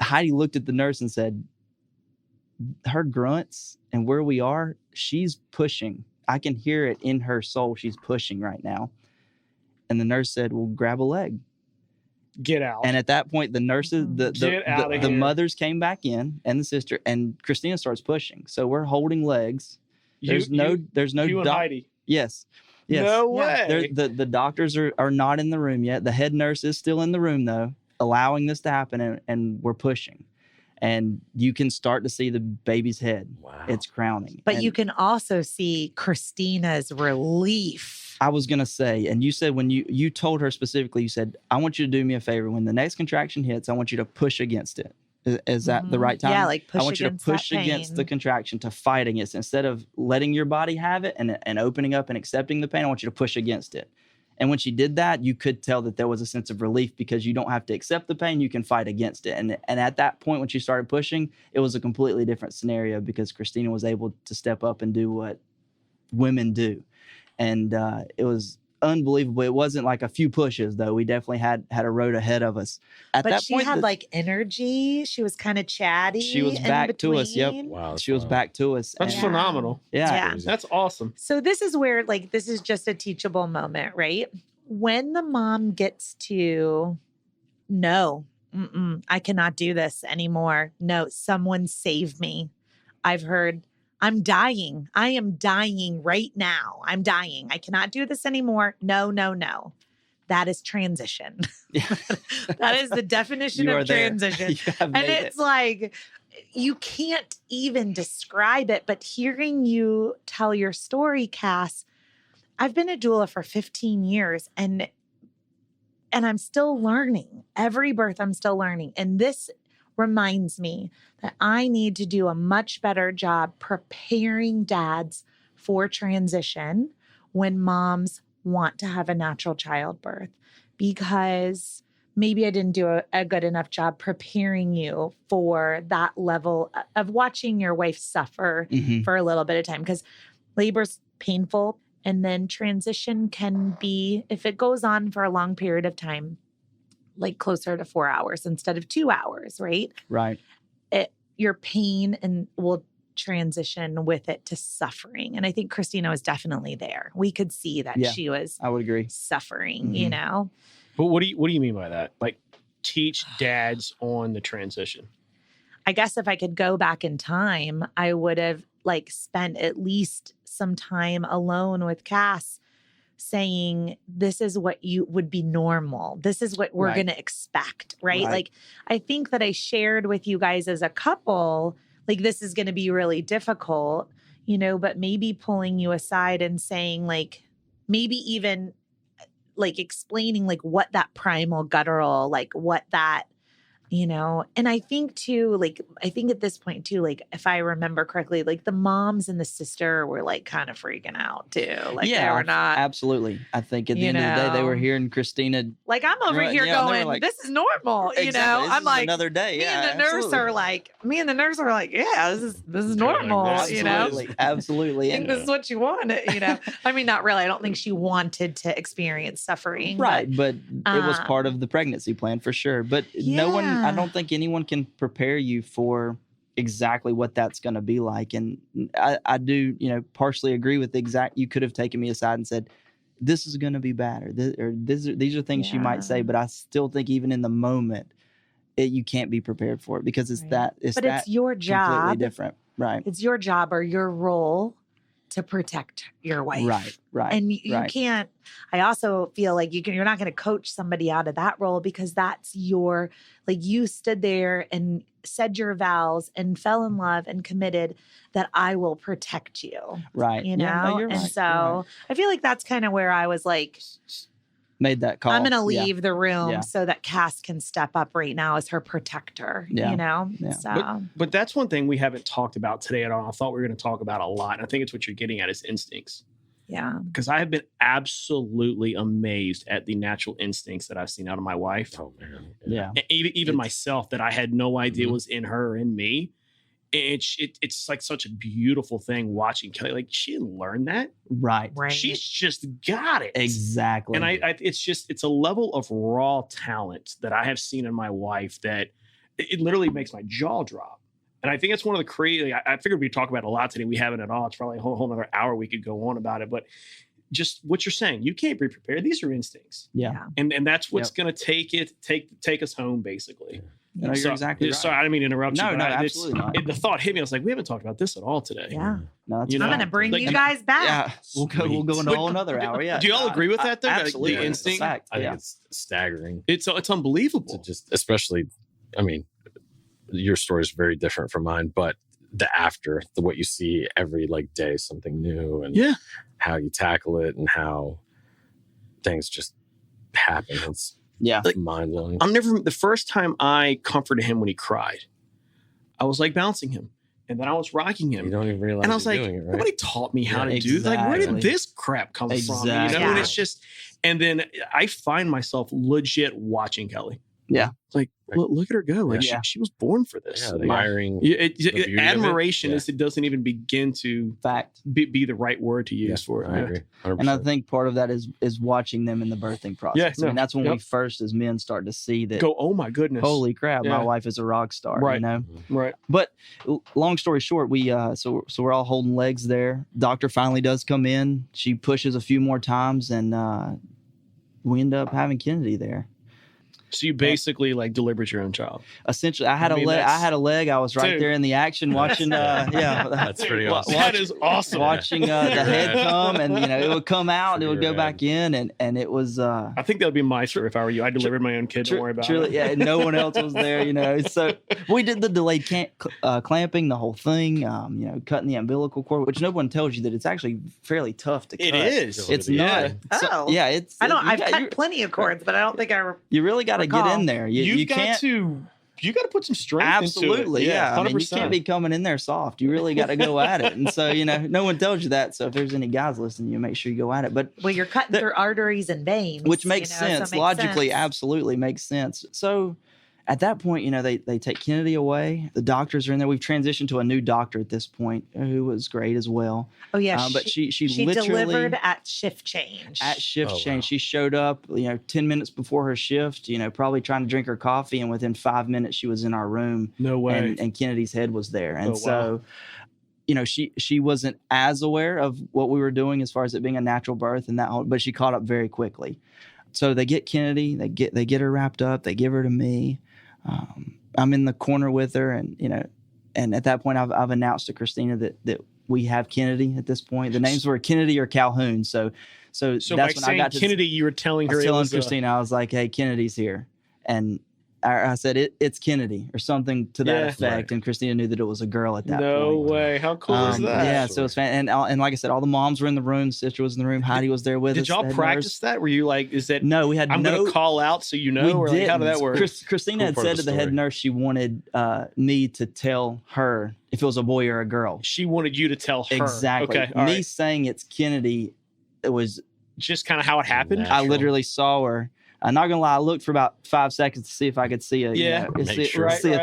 Heidi looked at the nurse and said, her grunts and where we are, she's pushing. I can hear it in her soul. She's pushing right now. And the nurse said, well, grab a leg. Get out. And at that point, the nurses, the mothers came back in and the sister, and Christina starts pushing. So we're holding legs. There's no you and Heidi. Yes. No way. The doctors are not in the room yet. The head nurse is still in the room, though, allowing this to happen, and we're pushing. And you can start to see the baby's head. Wow. It's crowning. But you can also see Christina's relief. I was going to say, and you said when you told her specifically, you said, I want you to do me a favor. When the next contraction hits, I want you to push against it. Is that the right time? Yeah, like push I want you to push against the contraction, to fight against it. Instead of letting your body have it and opening up and accepting the pain, I want you to push against it. And when she did that, you could tell that there was a sense of relief because you don't have to accept the pain, you can fight against it. And at that point, when she started pushing, it was a completely different scenario because Christina was able to step up and do what women do. And it was unbelievable. It wasn't like a few pushes, though. We definitely had a road ahead of us. But that she point, had like energy. She was kind of chatty. She was back to us. Yep. Wow. She was back to us. That's phenomenal. Yeah. That's awesome. So this is where this is just a teachable moment, right? When the mom gets to, no, I cannot do this anymore. No, someone save me. I've heard, I'm dying. I am dying right now. I'm dying. I cannot do this anymore. No. That is transition. That is the definition of transition. And it's like, you can't even describe it, but hearing you tell your story, Cass, I've been a doula for 15 years and I'm still learning. Every birth, I'm still learning. And this reminds me that I need to do a much better job preparing dads for transition when moms want to have a natural childbirth, because maybe I didn't do a good enough job preparing you for that level of watching your wife suffer for a little bit of time, because labor's painful. And then transition can be, if it goes on for a long period of time, like closer to 4 hours instead of 2 hours, right? Right. Your pain and will transition with it to suffering. And I think Christina was definitely there. We could see that she was, I would agree, suffering, you know? But what do you mean by that? Like, teach dads on the transition. I guess if I could go back in time, I would have like spent at least some time alone with Cass saying, this is what you would be normal. This is what we're going to expect, right? Like, I think that I shared with you guys as a couple, like, this is going to be really difficult, you know, but maybe pulling you aside and saying, like, maybe even like explaining like what that primal guttural, like what that, you know, and I think too, like, I think at this point too, like, if I remember correctly, like the moms and the sister were like kind of freaking out too. Like, they were not. Absolutely. I think at the end of the day, they were hearing Christina. Like, I'm over here going, like, this is normal. You know, I'm like, another day. Me and the nurse are like, yeah, this is normal. Absolutely. You know, Absolutely. I think this is what you want. You know, I mean, not really. I don't think she wanted to experience suffering. Right. But it was part of the pregnancy plan for sure. But no one, I don't think anyone can prepare you for exactly what that's going to be like. And I do, you know, partially agree with you could have taken me aside and said, this is going to be bad, or these are things you might say, but I still think even in the moment, you can't be prepared for it because it's your job. Completely different. Right. It's your job or your role to protect your wife. Right. And you can't, I also feel like you're not going to coach somebody out of that role because that's like you stood there and said your vows and fell in love and committed that I will protect you. Right. You know? Yeah, no, you're and right. so I feel like that's kind of where I was like, made that call. I'm going to leave the room so that Cass can step up right now as her protector, you know? Yeah. So. But that's one thing we haven't talked about today at all. I thought we were going to talk about a lot. And I think it's what you're getting at is instincts. Yeah. Because I have been absolutely amazed at the natural instincts that I've seen out of my wife. Oh, man. Yeah. And even myself that I had no idea was in her and me. It's like such a beautiful thing watching Kelly. Like, she didn't learn that. Right. She's just got it. Exactly. And it's a level of raw talent that I have seen in my wife that it literally makes my jaw drop. And I think it's one of the crazy, I figured we'd talk about it a lot today. We haven't at all. It's probably a whole another hour we could go on about it. But just what you're saying, you can't be prepared. These are instincts. Yeah. And that's what's going to take us home, basically. No, you're exactly right. Sorry, I didn't mean to interrupt you. No, absolutely not. The thought hit me. I was like, we haven't talked about this at all today. Yeah. No, I'm going to bring you guys back. Yeah. We'll go into a whole another hour. Yeah. Do you all agree with that, though? Absolutely. The instinct? I think it's staggering. It's unbelievable. Especially, I mean, your story is very different from mine, but what you see every like day, something new, and how you tackle it and how things just happen. It's mind blowing. The first time I comforted him when he cried, I was like bouncing him. And then I was rocking him. You don't even realize. And I was like, doing it, right? Nobody taught me how to do that. Like, where did this crap come from? You know, and it's just, and then I find myself legit watching Kelly. Yeah. Like, look at her go. Like, she was born for this. Yeah, admiring. Admiration it doesn't even begin to be the right word to use for it. I agree. 100%. And I think part of that is watching them in the birthing process. I mean, that's when we first, as men, start to see that. Go, oh my goodness. Holy crap, my wife is a rock star. Right. You know? Right. But long story short, we so we're all holding legs there. Doctor finally does come in. She pushes a few more times, and we end up having Kennedy there. So you basically like delivered your own child. Essentially, I had a leg. I was right there in the action watching. That's pretty awesome. That is awesome. Watching the head come, and it would come out, and it would go back in, and it was. I think that would be my story if I were you. I delivered my own kid. Don't worry about it. Yeah, no one else was there. So we did the delayed clamping, the whole thing. Cutting the umbilical cord, which no one tells you that it's actually fairly tough to cut. It is. It's not. I've cut plenty of cords, but I don't think you really got to get in there. You got to put some strength absolutely into it. Yeah, 100%. I mean, you can't be coming in there soft. You really got to go at it. And so no one tells you that. So if there's any guys listening, you make sure you go at it. But you're cutting through arteries and veins, which makes sense. Logically, absolutely makes sense. So at that point, they take Kennedy away. The doctors are in there. We've transitioned to a new doctor at this point, who was great as well. Oh yeah, but she literally delivered at shift change. Wow. She showed up, 10 minutes before her shift. Probably trying to drink her coffee, and within 5 minutes, she was in our room. No way. And Kennedy's head was there, and she wasn't as aware of what we were doing as far as it being a natural birth and that whole, but she caught up very quickly. So they get Kennedy, they get her wrapped up, they give her to me. I'm in the corner with her, and at that point I've announced to Christina that we have Kennedy at this point. The names were Kennedy or Calhoun. So that's by when I got to Kennedy, you were telling her. I was telling Christina, I was like, "Hey, Kennedy's here," and I said it's Kennedy or something to that effect, right. And Christina knew that it was a girl at that point. No way! How cool is that? Yeah, so it's fan, and like I said, all the moms were in the room. Sister was in the room. Heidi was there with us. Did y'all practice that? Were you like, is that? No, we had. I'm going to call out so you know, or like, how did that work? Christina had said to the head nurse she wanted me to tell her if it was a boy or a girl. She wanted you to tell her exactly. Okay, me saying it's Kennedy, it was just kind of how it happened. Natural. I literally saw her. I'm not gonna lie. I looked for about 5 seconds to see if I could see a a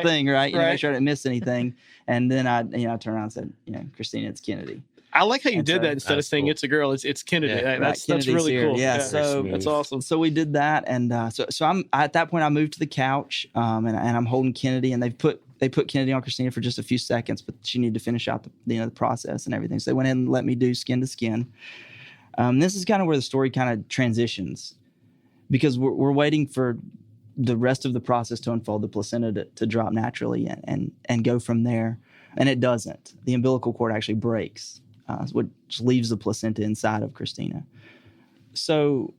thing, right? Make sure I didn't miss anything. And then I turned around and said, Christina, it's Kennedy. I like how you did that instead of saying it's a girl. It's Kennedy. Yeah, that's really here. cool. Yeah, so that's awesome. So we did that, and so I'm at that point. I moved to the couch, and I'm holding Kennedy, and they put Kennedy on Christina for just a few seconds, but she needed to finish out the process and everything. So they went in and let me do skin to skin. This is kind of where the story kind of transitions. Because we're waiting for the rest of the process to unfold, the placenta to drop naturally and go from there. And it doesn't. The umbilical cord actually breaks, which leaves the placenta inside of Christina. So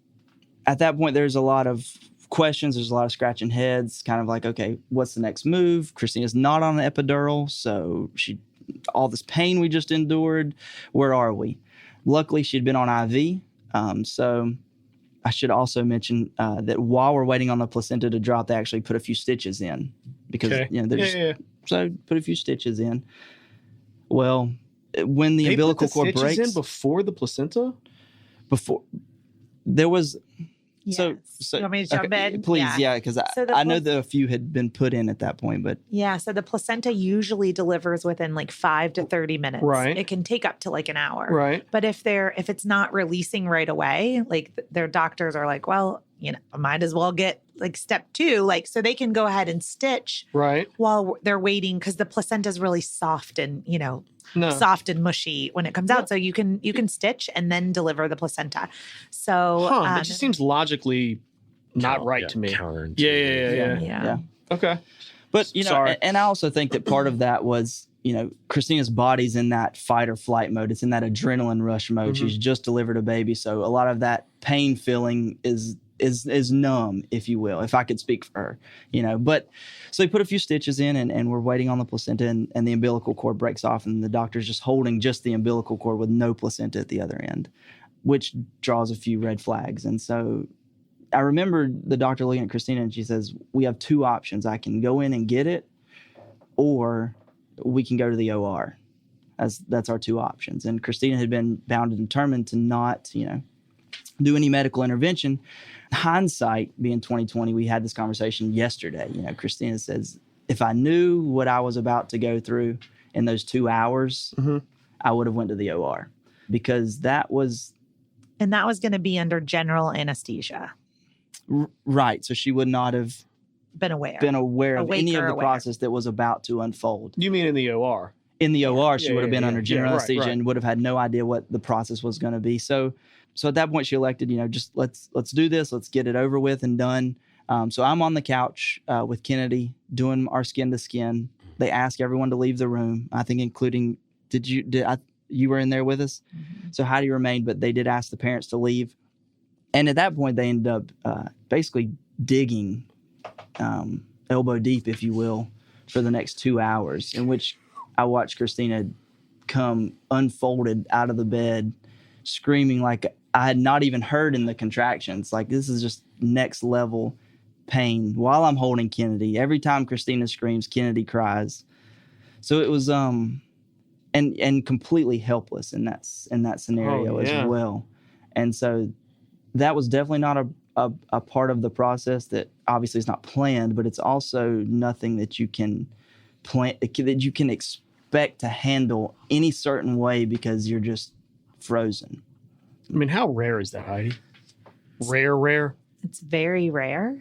at that point, there's a lot of questions. There's a lot of scratching heads, kind of like, okay, what's the next move? Christina's not on an epidural, so all this pain we just endured, where are we? Luckily, she'd been on IV, so... I should also mention that while we're waiting on the placenta to drop, they actually put a few stitches in because so put a few stitches in. Well, when the umbilical cord breaks, in before the placenta, before there was. Yes. So you want me to jump in? Please, because I know that a few had been put in at that point, but so the placenta usually delivers within like 5 to 30 minutes. Right. It can take up to like an hour. Right. But if it's not releasing right away, like their doctors are like, well, I might as well get like step 2, like so they can go ahead and stitch while they're waiting because the placenta is really soft and soft and mushy when it comes out. So you can stitch and then deliver the placenta. So that just seems logically not right to me. Yeah. Okay. But and I also think that part of that was Christina's body's in that fight or flight mode. It's in that adrenaline rush mode. Mm-hmm. She's just delivered a baby, so a lot of that pain feeling is numb, if you will, if I could speak for her, but so they put a few stitches in and we're waiting on the placenta and the umbilical cord breaks off and the doctor's just holding just the umbilical cord with no placenta at the other end, which draws a few red flags. And so I remember the doctor looking at Christina and she says, we have 2 options. I can go in and get it or we can go to the OR. That's our 2 options. And Christina had been bound and determined to not, do any medical intervention. Hindsight being 2020, we had this conversation yesterday. Christina says, if I knew what I was about to go through in those 2 hours, I would have went to the OR because that was going to be under general anesthesia. Right. So she would not have been aware of any of the process that was about to unfold. You mean in the OR? In the OR, she would have been under general anesthesia and would have had no idea what the process was going to be. So at that point, she elected, just let's do this. Let's get it over with and done. So I'm on the couch with Kennedy doing our skin to skin. They ask everyone to leave the room. I think including, you were in there with us? Mm-hmm. So Heidi remained, but they did ask the parents to leave. And at that point, they ended up basically digging elbow deep, if you will, for the next 2 hours, in which I watched Christina come unfolded out of the bed, screaming like I had not even heard in the contractions. Like this is just next level pain while I'm holding Kennedy. Every time Christina screams, Kennedy cries. So it was and completely helpless in that scenario as well. And so that was definitely not a part of the process that obviously is not planned, but it's also nothing that you can plan, that you can expect to handle any certain way because you're just frozen. I mean, how rare is that, Heidi? Rare? It's very rare.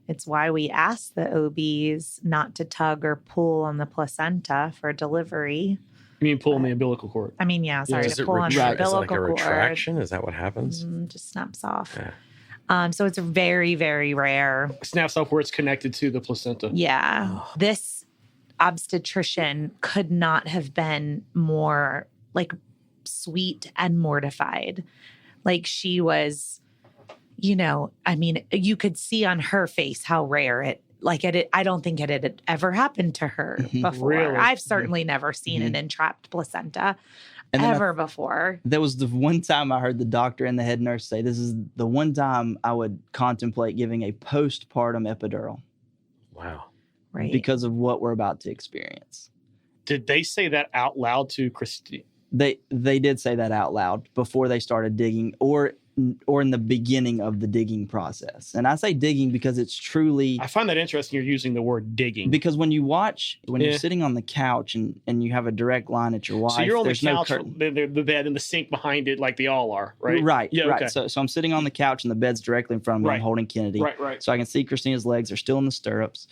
It's why we ask the OBs not to tug or pull on the placenta for delivery. You mean pulling the umbilical cord? I mean, sorry, Does to it pull on the retract? Is it umbilical like a cord. retraction? Is that what happens? Just snaps off. Yeah. So it's very, very rare. Snaps off where it's connected to the placenta. Yeah. Oh. This obstetrician could not have been more like sweet and mortified. Like she was, I mean, you could see on her face how rare I don't think it had ever happened to her before. Really? I've certainly never seen an entrapped placenta ever before. There was the one time I heard the doctor and the head nurse say, this is the one time I would contemplate giving a postpartum epidural. Wow. Right. Because of what we're about to experience. Did they say that out loud to Christine? They did say that out loud before they started digging or in the beginning of the digging process. And I say digging because it's truly... I find that interesting you're using the word digging. Because when you're sitting on the couch and you have a direct line at your wife, so you're on the couch, no the bed and the sink behind it like they all are, right? Right, yeah, right. Okay. So I'm sitting on the couch and the bed's directly in front of me. Right. I'm holding Kennedy. Right. So I can see Christina's legs are still in the stirrups.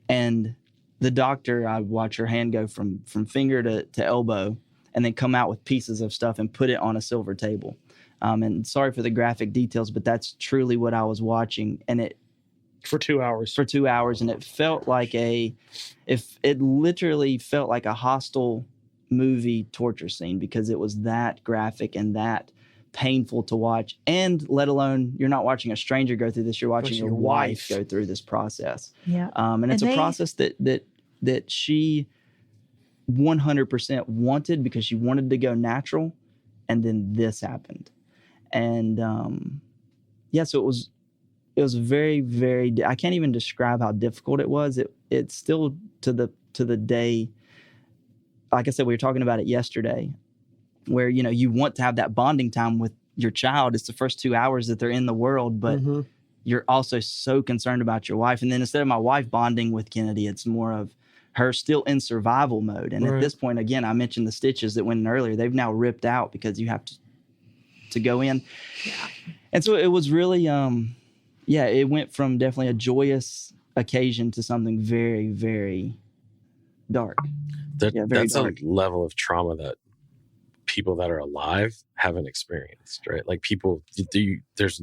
And the doctor, I watch her hand go from finger to elbow and then come out with pieces of stuff and put it on a silver table. And sorry for the graphic details, but that's truly what I was watching. And it for 2 hours. For 2 hours, and it felt like it literally felt like a hostile movie torture scene because it was that graphic and that painful to watch. And let alone you're not watching a stranger go through this; you're watching your wife go through this process. Yeah, and it's a process that she 100% wanted because she wanted to go natural, and then this happened. And so it was very, very, I can't even describe how difficult it was. It's still to the day, like I said, we were talking about it yesterday, where, you want to have that bonding time with your child. It's the first 2 hours that they're in the world, but you're also so concerned about your wife. And then instead of my wife bonding with Kennedy, it's more of her still in survival mode. And at this point, again, I mentioned the stitches that went in earlier. They've now ripped out because you have to go in. Yeah. And so it was really, it went from definitely a joyous occasion to something very, very dark. That's dark. A level of trauma that people that are alive haven't experienced, right? Like people, there's...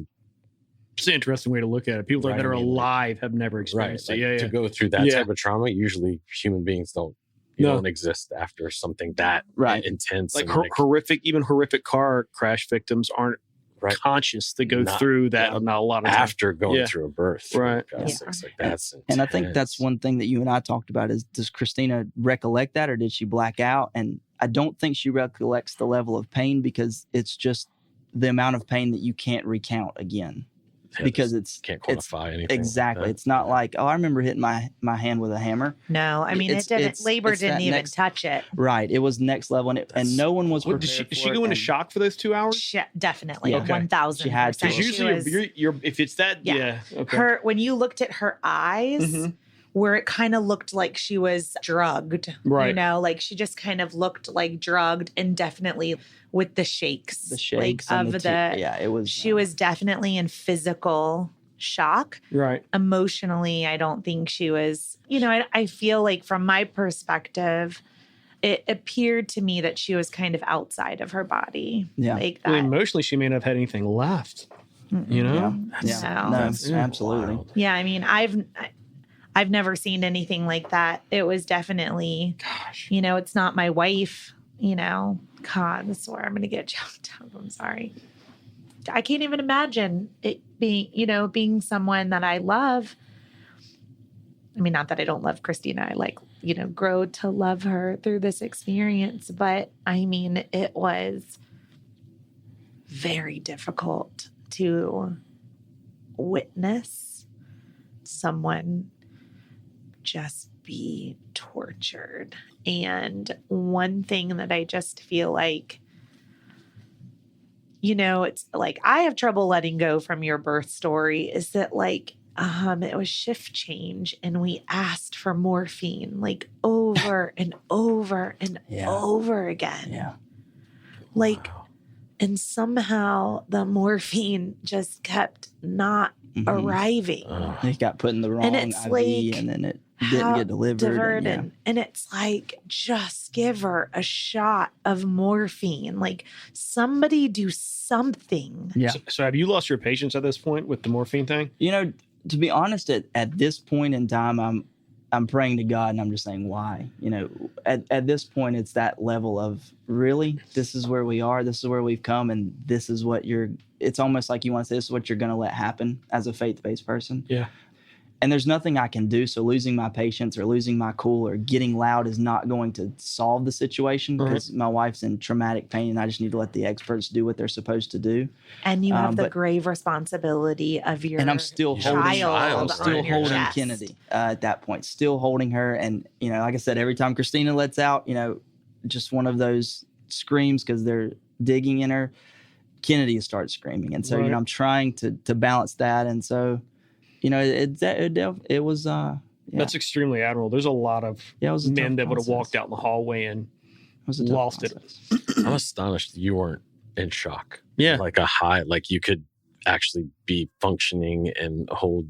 It's an interesting way to look at it. People that are alive have never experienced it. To go through that type of trauma, usually human beings don't exist after something that intense. Like horrific car crash victims aren't conscious to go through that. Not a lot of after going through a birth, right? Things like that's intense. And I think that's one thing that you and I talked about is, does Christina recollect that, or did she black out? And I don't think she recollects the level of pain because it's just the amount of pain that you can't recount again. Because can't quantify anything. Exactly. Like it's not like, I remember hitting my hand with a hammer. No, I mean, labor didn't even touch it. Right. It was next level, and no one was prepared for it. Did she go into shock for those 2 hours? Definitely. 1,000%. She had to. Usually, if it's that, okay. When you looked at her eyes, where it kind of looked like she was drugged, right? Like she just kind of looked like drugged, and definitely with the shakes, it was. She was definitely in physical shock, right? Emotionally, I don't think she was. I feel like from my perspective, it appeared to me that she was kind of outside of her body, like that. Well, emotionally, she may not have had anything left. Absolutely. Wild. Yeah, I mean, I've never seen anything like that. It was definitely, it's not my wife, God, this is where I'm going to get choked up. I'm sorry. I can't even imagine it being someone that I love. I mean, not that I don't love Christina. I grow to love her through this experience. But I mean, it was very difficult to witness someone just be tortured. And one thing that I just feel like, it's like I have trouble letting go from your birth story is that it was shift change and we asked for morphine over and over and over again. Yeah. And somehow the morphine just kept not arriving. It got put in the wrong and it's IV, and then it. didn't get delivered. And it's like, just give her a shot of morphine. Like, somebody do something. Yeah. So have you lost your patience at this point with the morphine thing? To be honest, at this point in time, I'm praying to God and I'm just saying, why? At this point, it's that level of, really, this is where we are, this is where we've come, and this is what it's almost like you want to say, this is what you're going to let happen as a faith-based person. Yeah. And there's nothing I can do. So losing my patience or losing my cool or getting loud is not going to solve the situation, because my wife's in traumatic pain and I just need to let the experts do what they're supposed to do. And you have the grave responsibility of your And I'm still holding chest. Kennedy at that point, still holding her. And, like I said, every time Christina lets out, just one of those screams because they're digging in her, Kennedy starts screaming. And so, I'm trying to balance that. And so, it was that's extremely admirable. There's a lot of men that would have walked out in the hallway and lost it. I'm astonished you weren't in shock. Yeah. Like a high, like you could actually be functioning and hold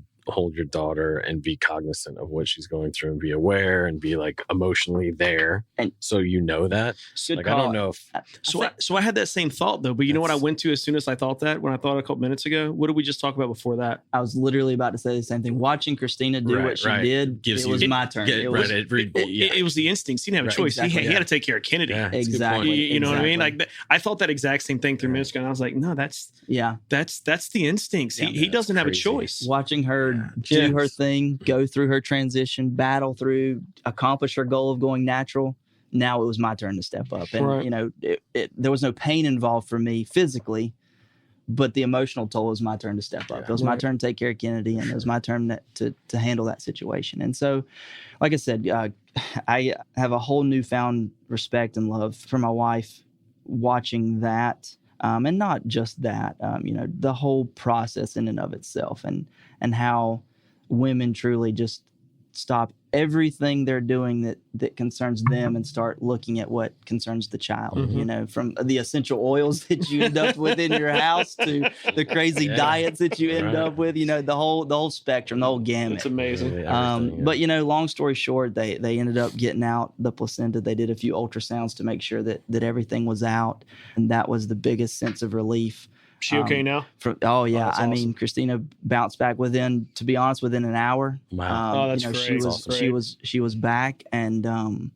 your daughter and be cognizant of what she's going through and be aware and be like emotionally there. And so that. Like, I don't know if so I had that same thought though, but you know what I went to as soon as I thought that, when I thought a couple minutes ago? What did we just talk about before that? I was literally about to say the same thing. Watching Christina do what she did, it was my turn. It was the instincts. He didn't have a choice. Exactly, he had to take care of Kennedy. Yeah, exactly. You know what I mean? Like I thought that exact same thing 3 minutes ago, and I was like, no, that's the instincts. He doesn't have a choice. Watching her do her thing, go through her transition, battle through, accomplish her goal of going natural. Now it was my turn to step up. And, there was no pain involved for me physically, but the emotional toll was my turn to step up. It was my turn to take care of Kennedy, and it was my turn to handle that situation. And so, like I said, I have a whole newfound respect and love for my wife watching that. And not just that, the whole process in and of itself, and how women truly just stop everything they're doing that concerns them and start looking at what concerns the child, from the essential oils that you end up with in your house to the crazy diets that you end up with, the whole spectrum, the whole gamut. It's amazing. But, long story short, they ended up getting out the placenta. They did a few ultrasounds to make sure that everything was out. And that was the biggest sense of relief. She okay now? I mean, Christina bounced back within an hour. Wow. That's great. She was back and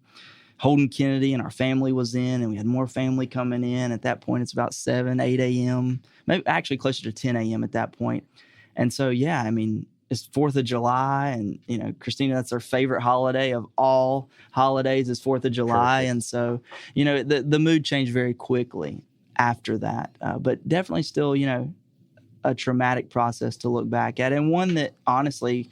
holding Kennedy, and our family was in, and we had more family coming in. At that point, it's about 7, 8 a.m., maybe actually closer to 10 a.m. at that point. And so, I mean, it's 4th of July, and, Christina, that's her favorite holiday of all holidays is 4th of July. Perfect. And so, the mood changed very quickly after that, but definitely still, a traumatic process to look back at, and one that honestly,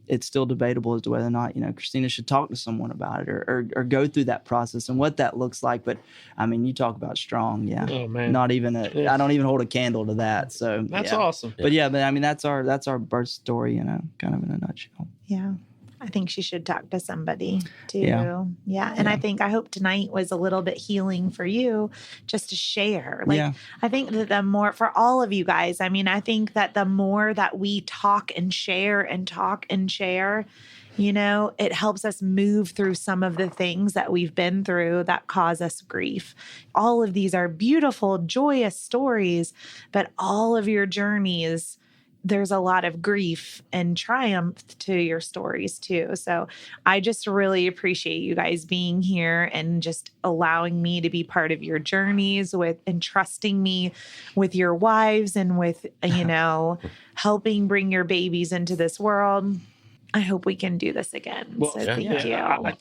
it's still debatable as to whether or not, Christina should talk to someone about it or go through that process and what that looks like. But I mean, you talk about strong. Oh man. Not even I don't even hold a candle to that. So that's awesome. But I mean, that's our birth story, kind of in a nutshell. Yeah. I think she should talk to somebody too. Yeah. And I hope tonight was a little bit healing for you just to share. I think that the more for all of you guys, I mean, I think that the more that we talk and share, it helps us move through some of the things that we've been through that cause us grief. All of these are beautiful, joyous stories, but all of your journeys, there's a lot of grief and triumph to your stories too. So I just really appreciate you guys being here and just allowing me to be part of your journeys and trusting me with your wives and with, helping bring your babies into this world. I hope we can do this again. Well, so thank you.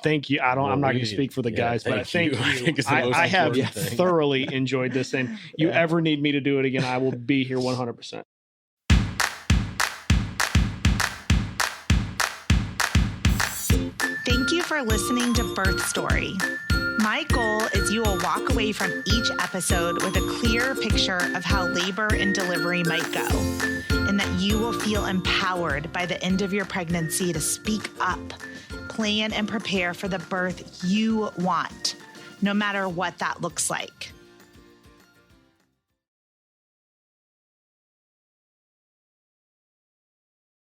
Thank you. I'm not going to speak for the guys, but I thank you. I have thoroughly enjoyed this, and you ever need me to do it again, I will be here 100%. Thank you for listening to Birth Story. My goal is you will walk away from each episode with a clear picture of how labor and delivery might go, and that you will feel empowered by the end of your pregnancy to speak up, plan and prepare for the birth you want, no matter what that looks like.